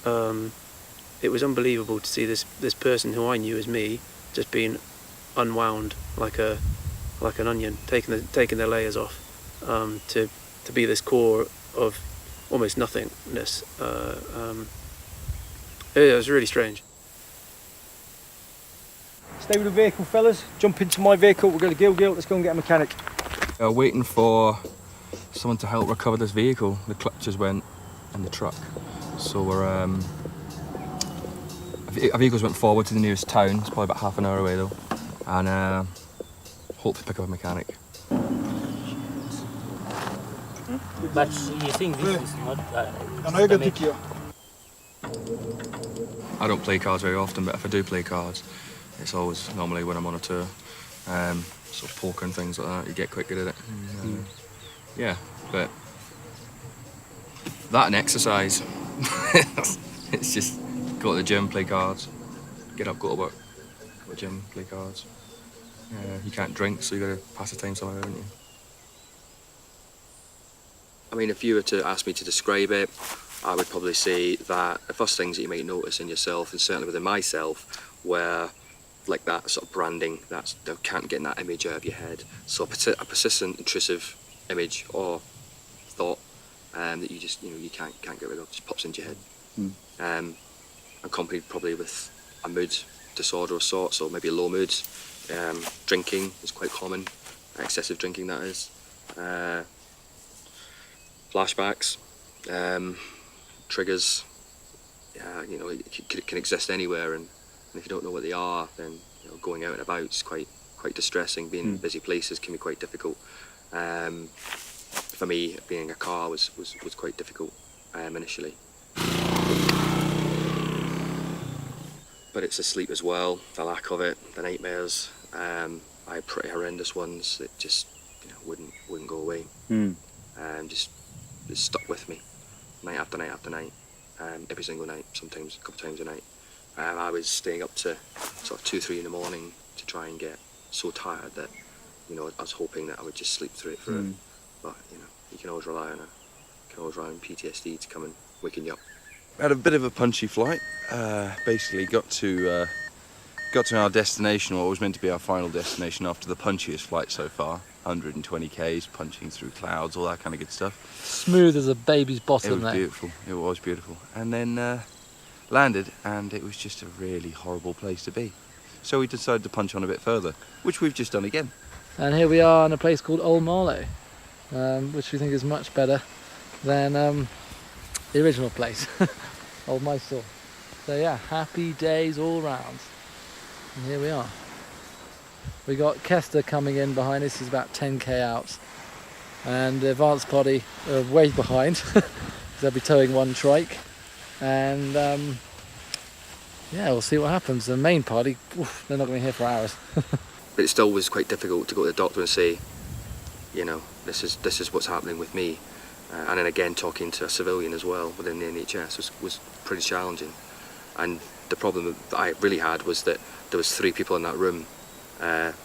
Speaker 5: It was unbelievable to see this person who I knew as me just being unwound like an onion, taking their layers off, to be this core of almost nothingness. It was really strange.
Speaker 2: Stay with the vehicle, fellas. Jump into my vehicle. We're going to Gilgil. Let's go and get a mechanic.
Speaker 20: Waiting for someone to help recover this vehicle. The clutches went in the truck, so we're our vehicles went forward to the nearest town. It's probably about half an hour away though, and hopefully pick up a mechanic.
Speaker 8: But you think this is not
Speaker 20: I don't play cards very often, but if I do play cards, it's always normally when I'm on a tour. Sort of poker and things like that, you get quite good at it. Yeah, but that and exercise. It's just go to the gym, play cards, get up, go to work. to a gym, play cards. You can't drink, so you got to pass the time somewhere, haven't you?
Speaker 19: I mean, if you were to ask me to describe it, I would probably say that the first things that you might notice in yourself, and certainly within myself, were like that sort of branding, that can't get that image out of your head. So a persistent, intrusive image or thought that you just, you can't get rid of, just pops into your head. Accompanied probably with a mood disorder of sorts, or maybe a low mood. Drinking is quite common, excessive drinking that is. Flashbacks, triggers, it can exist anywhere, and if you don't know what they are, then going out and about is quite distressing. Being in busy places can be quite difficult. For me, being in a car was quite difficult initially. But it's the sleep as well, the lack of it, the nightmares. I had pretty horrendous ones that just wouldn't go away. Just stuck with me, night after night after night, every single night, sometimes a couple of times a night. I was staying up to sort of 2-3 in the morning to try and get so tired that I was hoping that I would just sleep through it for it. But you can always rely on on PTSD to come and waken you up.
Speaker 21: Had a bit of a punchy flight. Basically got to our destination, what was meant to be our final destination after the punchiest flight so far. 120 k's, punching through clouds, all that kind of good stuff.
Speaker 13: Smooth as a baby's bottom.
Speaker 21: It was beautiful. It was beautiful. And then landed, and it was just a really horrible place to be. So we decided to punch on a bit further, which we've just done again.
Speaker 13: And here we are in a place called Old Marlow, which we think is much better than the original place, Old Mysore. So yeah, happy days all round. And here we are. We got Kester coming in behind us. He's about 10k out, and the advanced party are way behind. They'll be towing one trike, and yeah, we'll see what happens. The main party, they're not going to be here for hours.
Speaker 19: But it still was quite difficult to go to the doctor and say, this is what's happening with me. And then again, talking to a civilian as well within the NHS was pretty challenging. And the problem that I really had was that there was 3 people in that room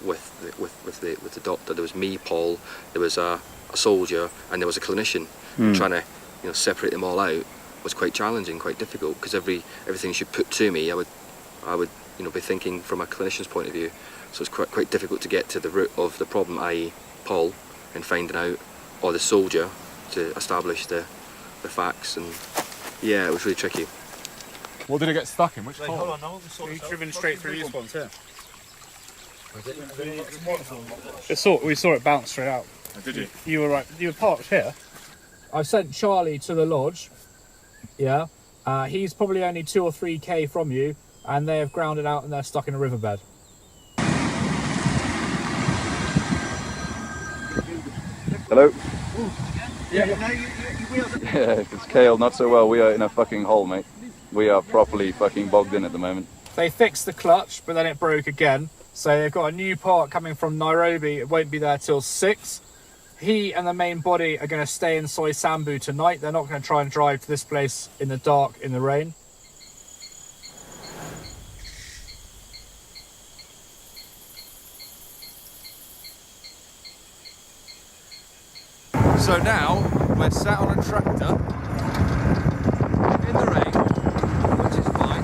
Speaker 19: with the doctor. There was me, Paul, there was a soldier, and there was a clinician. Trying to separate them all out was quite challenging, quite difficult, because everything she put to me, I would be thinking from a clinician's point of view. So it's quite difficult to get to the root of the problem, i.e. Paul, and finding out, or the soldier, to establish the facts. And yeah, it was really tricky.
Speaker 17: What did it get stuck in? Which
Speaker 18: Hold on, no,
Speaker 17: He's driven straight through these ones here. We saw it bounce straight out.
Speaker 6: Oh, did you?
Speaker 17: You were right. You were parked here. I've sent Charlie to the lodge. Yeah. He's probably only 2 or 3k from you, and they have grounded out and they're stuck in a riverbed.
Speaker 21: Hello?
Speaker 18: Yeah,
Speaker 21: If it's Kale, not so well. We are in a fucking hole, mate. We are properly fucking bogged in at the moment.
Speaker 17: They fixed the clutch, but then it broke again. So they've got a new part coming from Nairobi. It won't be there till 6. He and the main body are going to stay in Soisambu tonight. They're not going to try and drive to this place in the dark, in the rain.
Speaker 21: So now we're sat on a tractor in the rain, which is fine,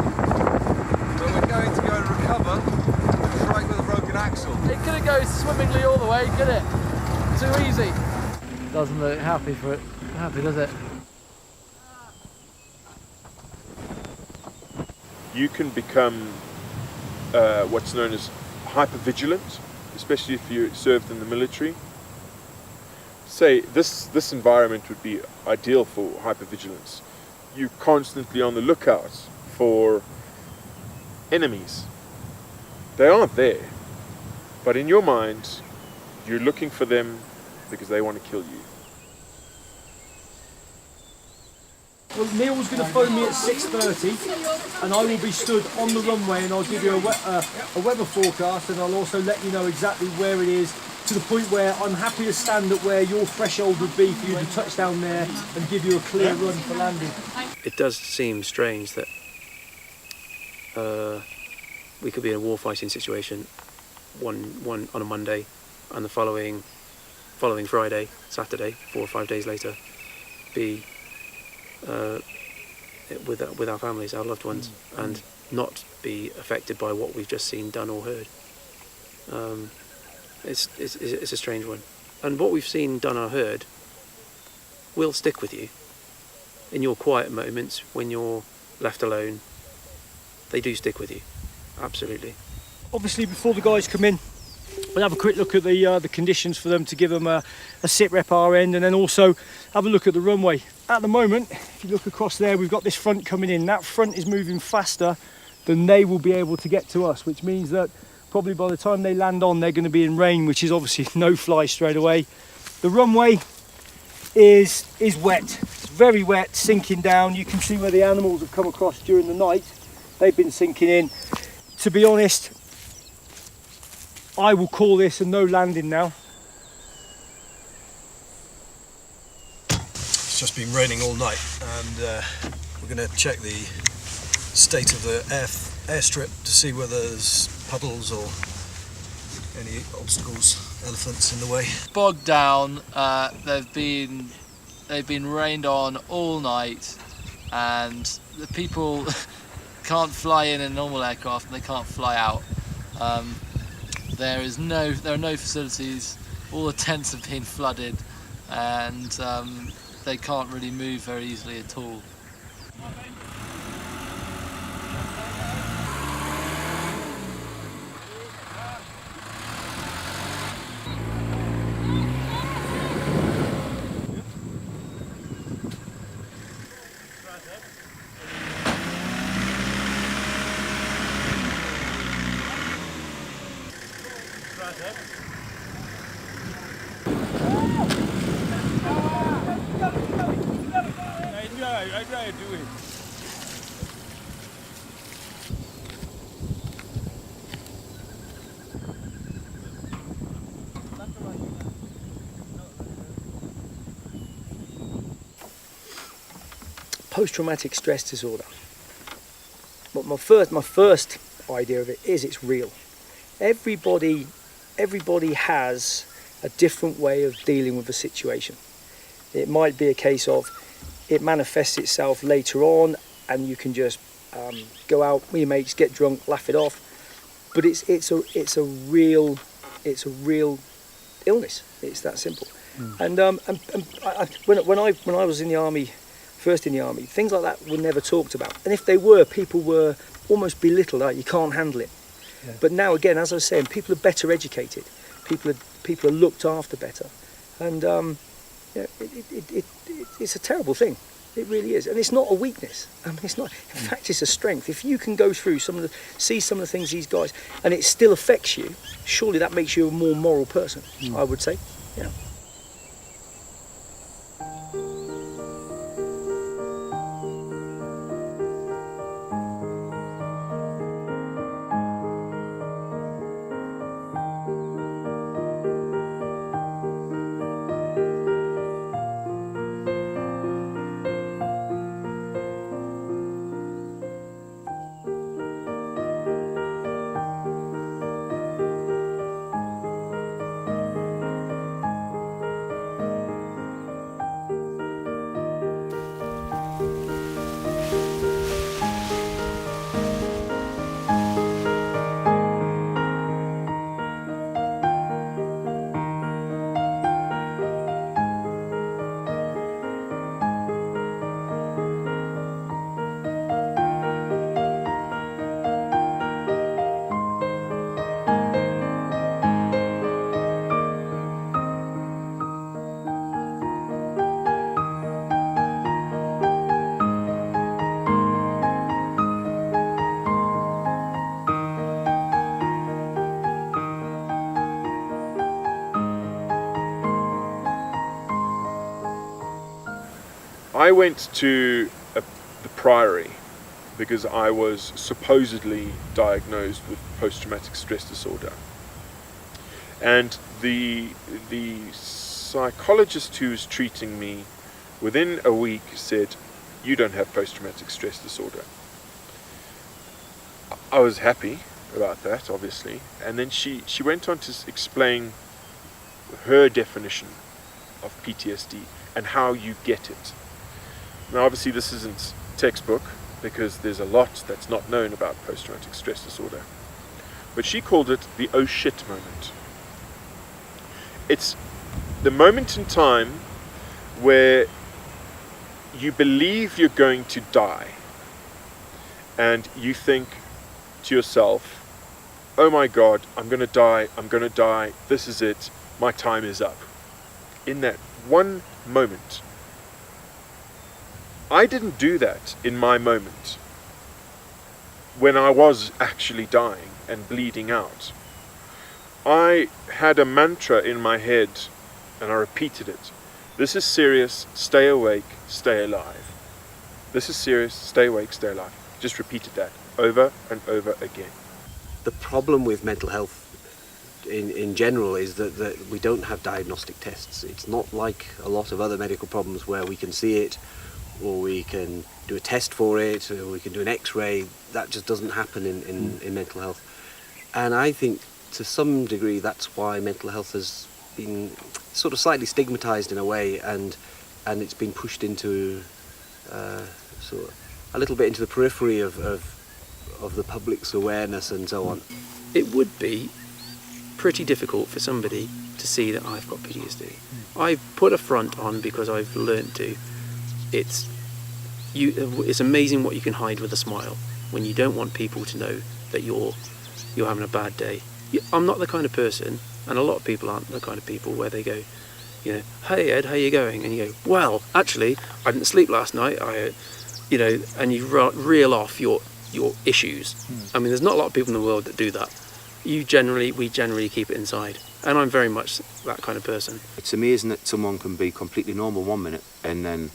Speaker 21: but we're going to go and recover a trike with a broken axle.
Speaker 13: It couldn't go swimmingly all the way, could it? Too easy. Doesn't look happy, does it?
Speaker 6: You can become what's known as hypervigilant, especially if you served in the military. Say this environment would be ideal for hypervigilance. You're constantly on the lookout for enemies. They aren't there, but in your mind, you're looking for them because they want to kill you.
Speaker 2: Well, Neil's going to phone me at 6:30, and I will be stood on the runway, and I'll give you a weather forecast, and I'll also let you know exactly where it is, to the point where I'm happy to stand at where your threshold would be for you to touch down there and give you a clear run for landing.
Speaker 5: It does seem strange that we could be in a war fighting situation one on a Monday, and the following Friday, Saturday, 4 or 5 days later, be with our families, our loved ones, and not be affected by what we've just seen, done or heard. It's a strange one, and what we've seen, done or heard will stick with you in your quiet moments when you're left alone. They do stick with you, absolutely.
Speaker 2: Obviously, before the guys come in, we'll have a quick look at the conditions for them, to give them a sit rep our end, and then also have a look at the runway. At the moment, if you look across there, we've got this front coming in. That front is moving faster than they will be able to get to us, which means that probably by the time they land on, they're going to be in rain, which is obviously no fly straight away. The runway is wet. It's very wet, sinking down. You can see where the animals have come across during the night. They've been sinking in. To be honest, I will call this a no landing now.
Speaker 1: It's just been raining all night, and we're going to check the state of the airstrip to see whether there's puddles or any obstacles, elephants in the way.
Speaker 13: Bogged down. They've been rained on all night, and the people can't fly in a normal aircraft, and they can't fly out. There are no facilities. All the tents have been flooded, and they can't really move very easily at all.
Speaker 6: I try to do it.
Speaker 2: Post-traumatic stress disorder. But my first idea of it is it's real. Everybody has a different way of dealing with a situation. It might be a case of it manifests itself later on, and you can just go out with your mates, get drunk, laugh it off. But it's a real illness. It's that simple. And when I was in the army, first in the army, things like that were never talked about. And if they were, people were almost belittled. Like, you can't handle it. Yeah. But now, again, as I was saying, people are better educated. People are looked after better. And it's a terrible thing. It really is. And it's not a weakness. I mean, it's not. In fact, it's a strength. If you can go through see some of the things these guys, and it still affects you, surely that makes you a more moral person, I would say. Yeah.
Speaker 6: I went to the Priory because I was supposedly diagnosed with post-traumatic stress disorder, and the psychologist who was treating me within a week said, "You don't have post-traumatic stress disorder." I was happy about that, obviously, and then she went on to explain her definition of PTSD and how you get it. Now, obviously, this isn't textbook because there's a lot that's not known about post-traumatic stress disorder, but she called it the oh shit moment. It's the moment in time where you believe you're going to die and you think to yourself, oh my God, I'm going to die, this is it, my time is up. In that one moment. I didn't do that in my moment when I was actually dying and bleeding out. I had a mantra in my head and I repeated it. This is serious, stay awake, stay alive. This is serious, stay awake, stay alive. Just repeated that over and over again.
Speaker 4: The problem with mental health in general is that we don't have diagnostic tests. It's not like a lot of other medical problems where we can see it, or we can do a test for it, or we can do an x-ray. That just doesn't happen in mental health. And I think to some degree that's why mental health has been sort of slightly stigmatized in a way, and it's been pushed into sort of a little bit into the periphery of the public's awareness and so on.
Speaker 5: It would be pretty difficult for somebody to see that I've got PTSD. I've put a front on because I've learned to. It's amazing what you can hide with a smile when you don't want people to know that you're having a bad day. I'm not the kind of person, and a lot of people aren't the kind of people where they go, you know, hey Ed, how you going? And you go, well, actually, I didn't sleep last night. And you reel off your issues. I mean, there's not a lot of people in the world that do that. We generally keep it inside, and I'm very much that kind of person.
Speaker 12: It's amazing that someone can be completely normal 1 minute and then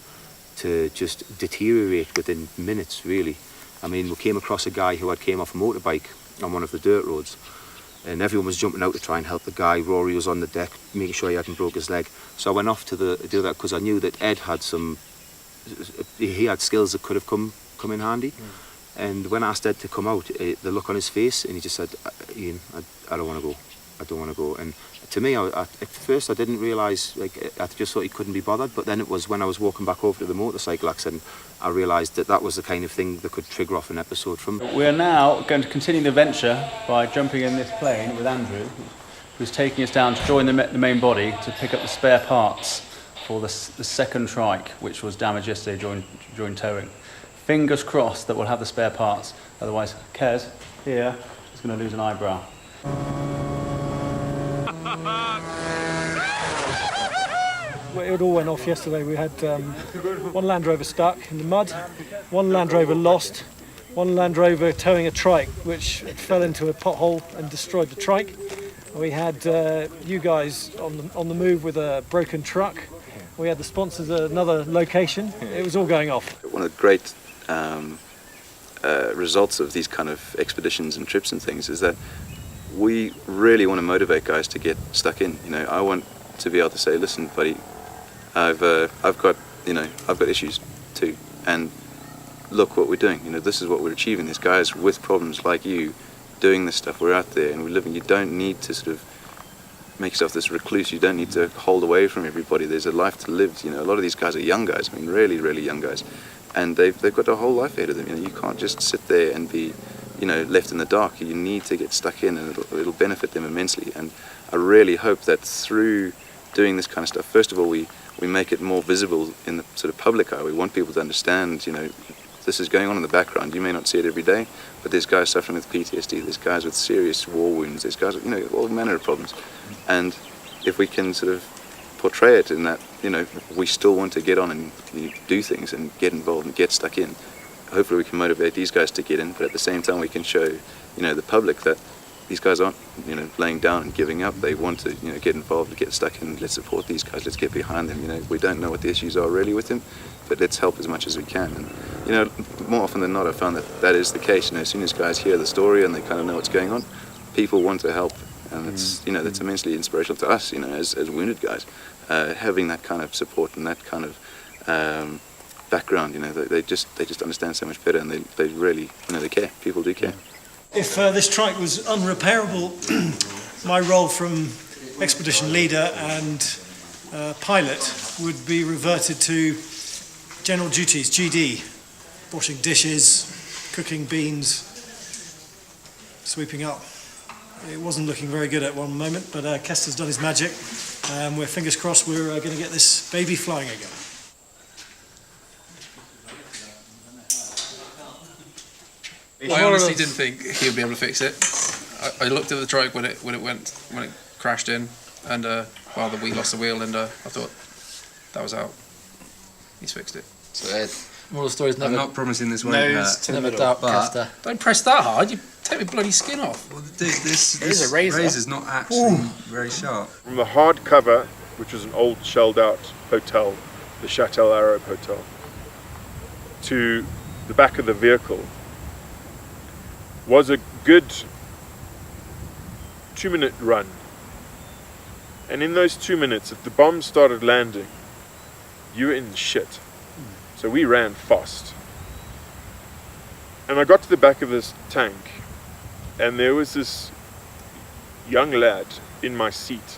Speaker 12: to just deteriorate within minutes, really. I mean, we came across a guy who came off a motorbike on one of the dirt roads, and everyone was jumping out to try and help the guy. Rory was on the deck making sure he hadn't broke his leg. So I went off to do that because I knew that Ed had he had skills that could have come in handy. And when I asked Ed to come out, the look on his face, and he just said, Ian, I don't want to go. I don't want to go. And to me, at first I didn't realise, I just thought he couldn't be bothered. But then it was when I was walking back over to the motorcycle accident, I realised that was the kind of thing that could trigger off an episode from.
Speaker 10: We're now going to continue the adventure by jumping in this plane with Andrew, who's taking us down to join the main body to pick up the spare parts for the second trike, which was damaged yesterday during towing. Fingers crossed that we'll have the spare parts, otherwise Kez here is going to lose an eyebrow.
Speaker 2: Well, it all went off yesterday. We had one Land Rover stuck in the mud, one Land Rover lost, one Land Rover towing a trike which fell into a pothole and destroyed the trike. We had you guys on the move with a broken truck. We had the sponsors at another location. It was all going off.
Speaker 3: One of the great results of these kind of expeditions and trips and things is that we really want to motivate guys to get stuck in. You know, I want to be able to say, listen, buddy, I've got issues too, and look what we're doing. You know, this is what we're achieving. There's guys with problems like you doing this stuff. We're out there and we're living. You don't need to sort of make yourself this recluse. You don't need to hold away from everybody. There's a life to live. You know, a lot of these guys are young guys. I mean, really, really young guys, and they've got a whole life ahead of them. You know, you can't just sit there and be, you know, left in the dark. You need to get stuck in, and it'll benefit them immensely. And I really hope that through doing this kind of stuff, first of all, we make it more visible in the sort of public eye. We want people to understand, you know, this is going on in the background. You may not see it every day, but there's guys suffering with PTSD, there's guys with serious war wounds, there's guys with, you know, all manner of problems. And if we can sort of portray it in that, you know, we still want to get on and do things and get involved and get stuck in, hopefully we can motivate these guys to get in, but at the same time we can show, you know, the public that these guys aren't, you know, laying down and giving up. They want to, you know, get involved, get stuck in. Let's support these guys. Let's get behind them. You know, we don't know what the issues are really with them, but let's help as much as we can. And you know, more often than not, I found that is the case. You know, as soon as guys hear the story and they kind of know what's going on, people want to help, and it's, you know, that's immensely inspirational to us. You know, as wounded guys, having that kind of support and that kind of background. You know, they just understand so much better, and they really, you know, they care. People do care.
Speaker 11: If this trike was unrepairable, my role from expedition leader and pilot would be reverted to general duties, GD, washing dishes, cooking beans, sweeping up. It wasn't looking very good at one moment, but Kester's done his magic, and we're fingers crossed we're going to get this baby flying again.
Speaker 5: I honestly didn't think he would be able to fix it. I looked at the trike when it crashed in, and we lost the wheel, and I thought that was out. He's fixed it.
Speaker 13: So Ed, moral of the story is never.
Speaker 20: I'm not promising this won't hurt.
Speaker 13: Never doubt Kester.
Speaker 5: Don't press that hard. You take my bloody skin off.
Speaker 20: Well, this
Speaker 5: is a razor.
Speaker 20: razor's not actually very sharp.
Speaker 6: From the hard cover, which was an old shelled out hotel, the Chatel Arab Hotel, to the back of the vehicle was a good 2-minute run. And in those 2 minutes, if the bombs started landing, you were in shit. So we ran fast. And I got to the back of this tank, and there was this young lad in my seat.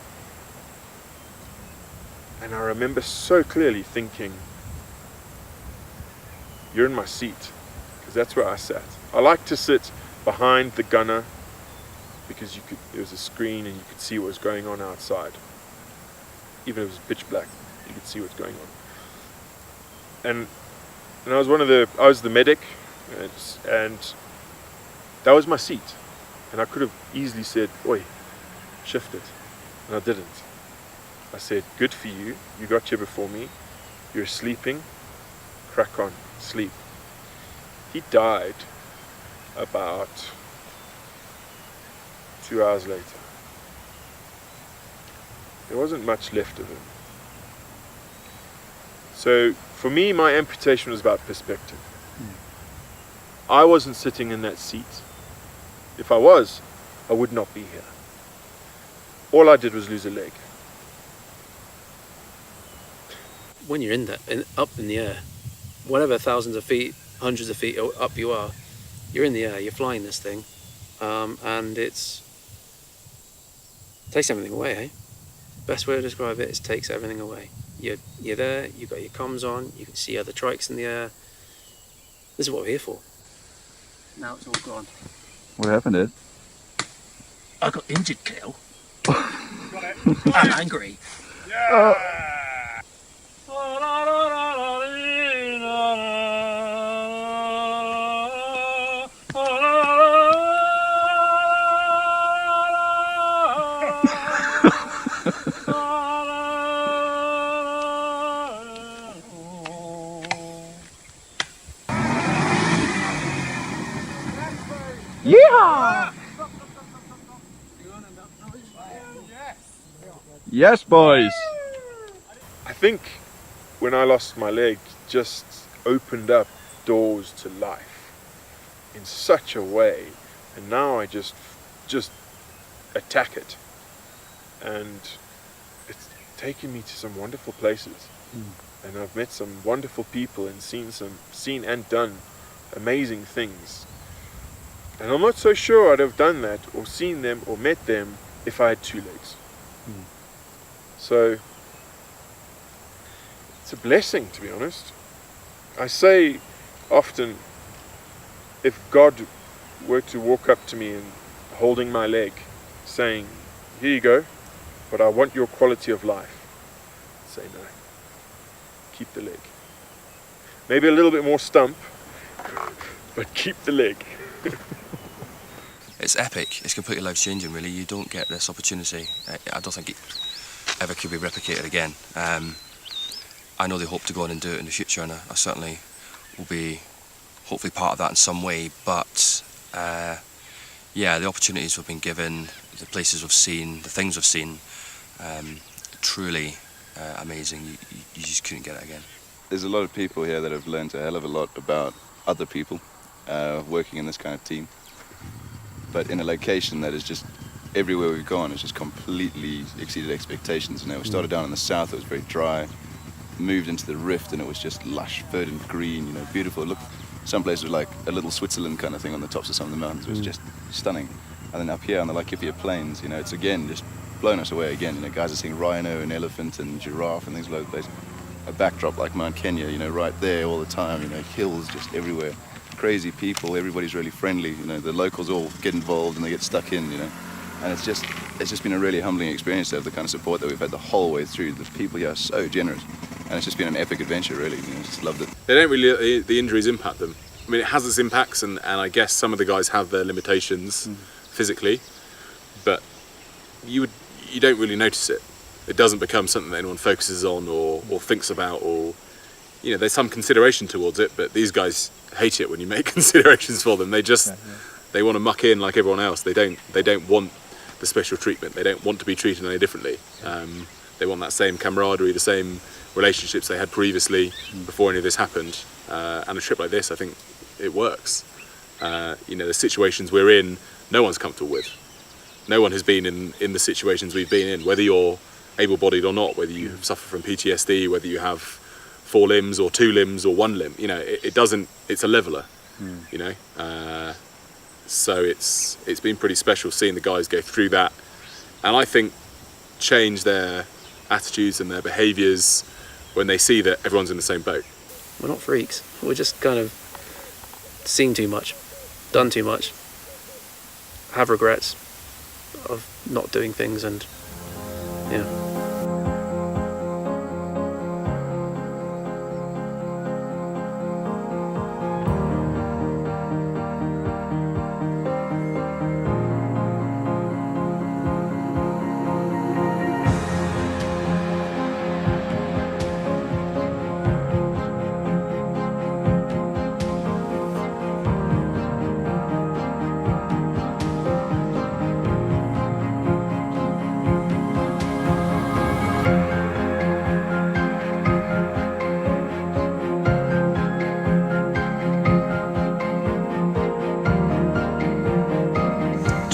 Speaker 6: And I remember so clearly thinking, you're in my seat, because that's where I sat. I like to sit behind the gunner, because there was a screen and you could see what was going on outside. Even if it was pitch black, you could see what's going on. And I was I was the medic, and that was my seat. And I could have easily said, oi, shift it. And I didn't. I said, good for you, you got here before me, you're sleeping, crack on, sleep. He died about 2 hours later. There wasn't much left of him. So for me, my amputation was about perspective. I wasn't sitting in that seat. If I was, I would not be here. All I did was lose a leg.
Speaker 5: When you're up in the air, whatever thousands of feet, hundreds of feet up you are, you're in the air, you're flying this thing, and it takes everything away, eh? Best way to describe it is takes everything away. You're there, you've got your comms on, you can see other trikes in the air. This is what we're here for. Now it's all gone.
Speaker 22: What happened, Ed?
Speaker 5: I got injured, Kel. I'm angry.
Speaker 22: Yeehaw! Yes, boys.
Speaker 6: I think when I lost my leg, just opened up doors to life in such a way, and now I just attack it, and it's taken me to some wonderful places, and I've met some wonderful people and seen and done amazing things. And I'm not so sure I'd have done that or seen them or met them if I had 2 legs. So it's a blessing, to be honest. I say often, if God were to walk up to me and holding my leg, saying, here you go, but I want your quality of life, I'd say no. Keep the leg. Maybe a little bit more stump, but keep the leg.
Speaker 19: It's epic. It's completely life-changing, really. You don't get this opportunity. I don't think it ever could be replicated again. I know they hope to go on and do it in the future, and I certainly will be hopefully part of that in some way. But yeah, the opportunities we've been given, the places we've seen, the things we've seen, truly amazing. You just couldn't get it again.
Speaker 21: There's a lot of people here that have learned a hell of a lot about other people working in this kind of team. But in a location that is just, everywhere we've gone, it's just completely exceeded expectations. You know, we started down in the south, it was very dry. Moved into the rift and it was just lush, verdant green, you know, beautiful. Look, some places were like a little Switzerland kind of thing on the tops of some of the mountains. It was just stunning. And then up here on the Laikipia Plains, you know, it's again just blown us away again. You know, guys are seeing rhino and elephant and giraffe and things all over the place. A backdrop like Mount Kenya, you know, right there all the time, you know, hills just everywhere. Crazy people, everybody's really friendly, you know, the locals all get involved and they get stuck in, you know. And it's just been a really humbling experience to have the kind of support that we've had the whole way through. The people here are so generous. And it's just been an epic adventure, really. You know, just loved it.
Speaker 9: They don't really, the injuries impact them. I mean, it has its impacts, and I guess some of the guys have their limitations physically, but you don't really notice it. It doesn't become something that anyone focuses on or thinks about, or, you know, there's some consideration towards it, but these guys hate it when you make considerations for them. They just, they want to muck in like everyone else. They don't want the special treatment. They don't want to be treated any differently. They want that same camaraderie, the same relationships they had previously before any of this happened. And a trip like this, I think it works. You know, the situations we're in, no one's comfortable with. No one has been in the situations we've been in, whether you're able-bodied or not, whether you suffer from PTSD, whether you have 4 limbs or 2 limbs or 1 limb. You know, it doesn't, it's a leveler, you know. So it's been pretty special seeing the guys go through that, and I think change their attitudes and their behaviours when they see that everyone's in the same boat.
Speaker 5: We're not freaks. We're just kind of seen too much, done too much, have regrets of not doing things, and yeah.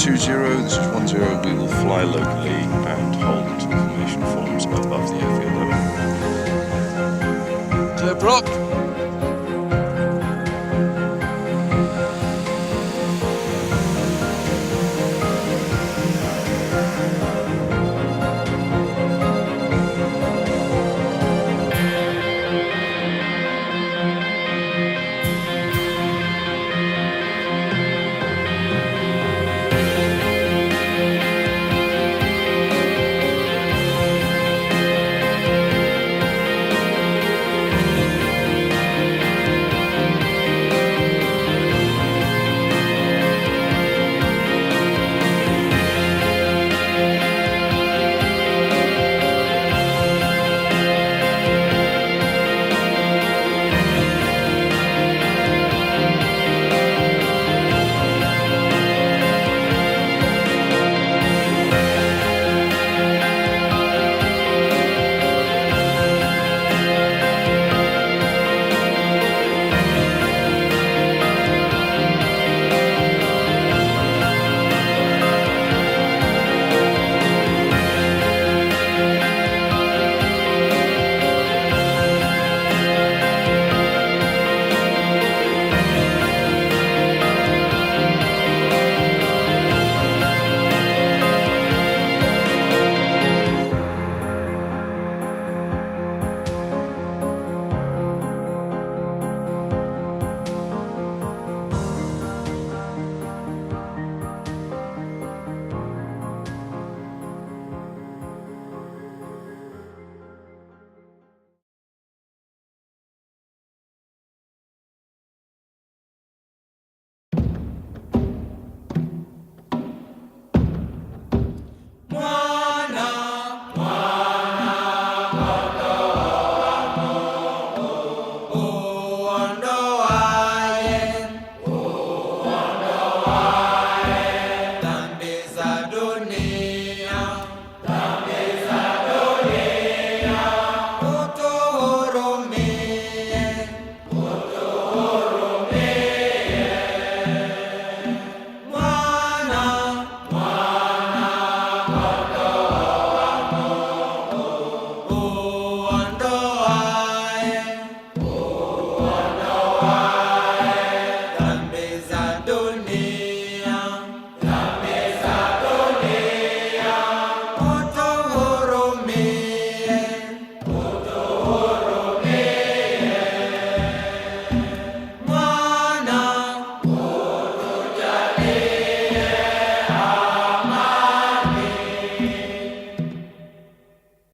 Speaker 21: 2-0, this is 1-0, we will fly locally and hold until the formation forms above the airfield level.
Speaker 22: Clear prop.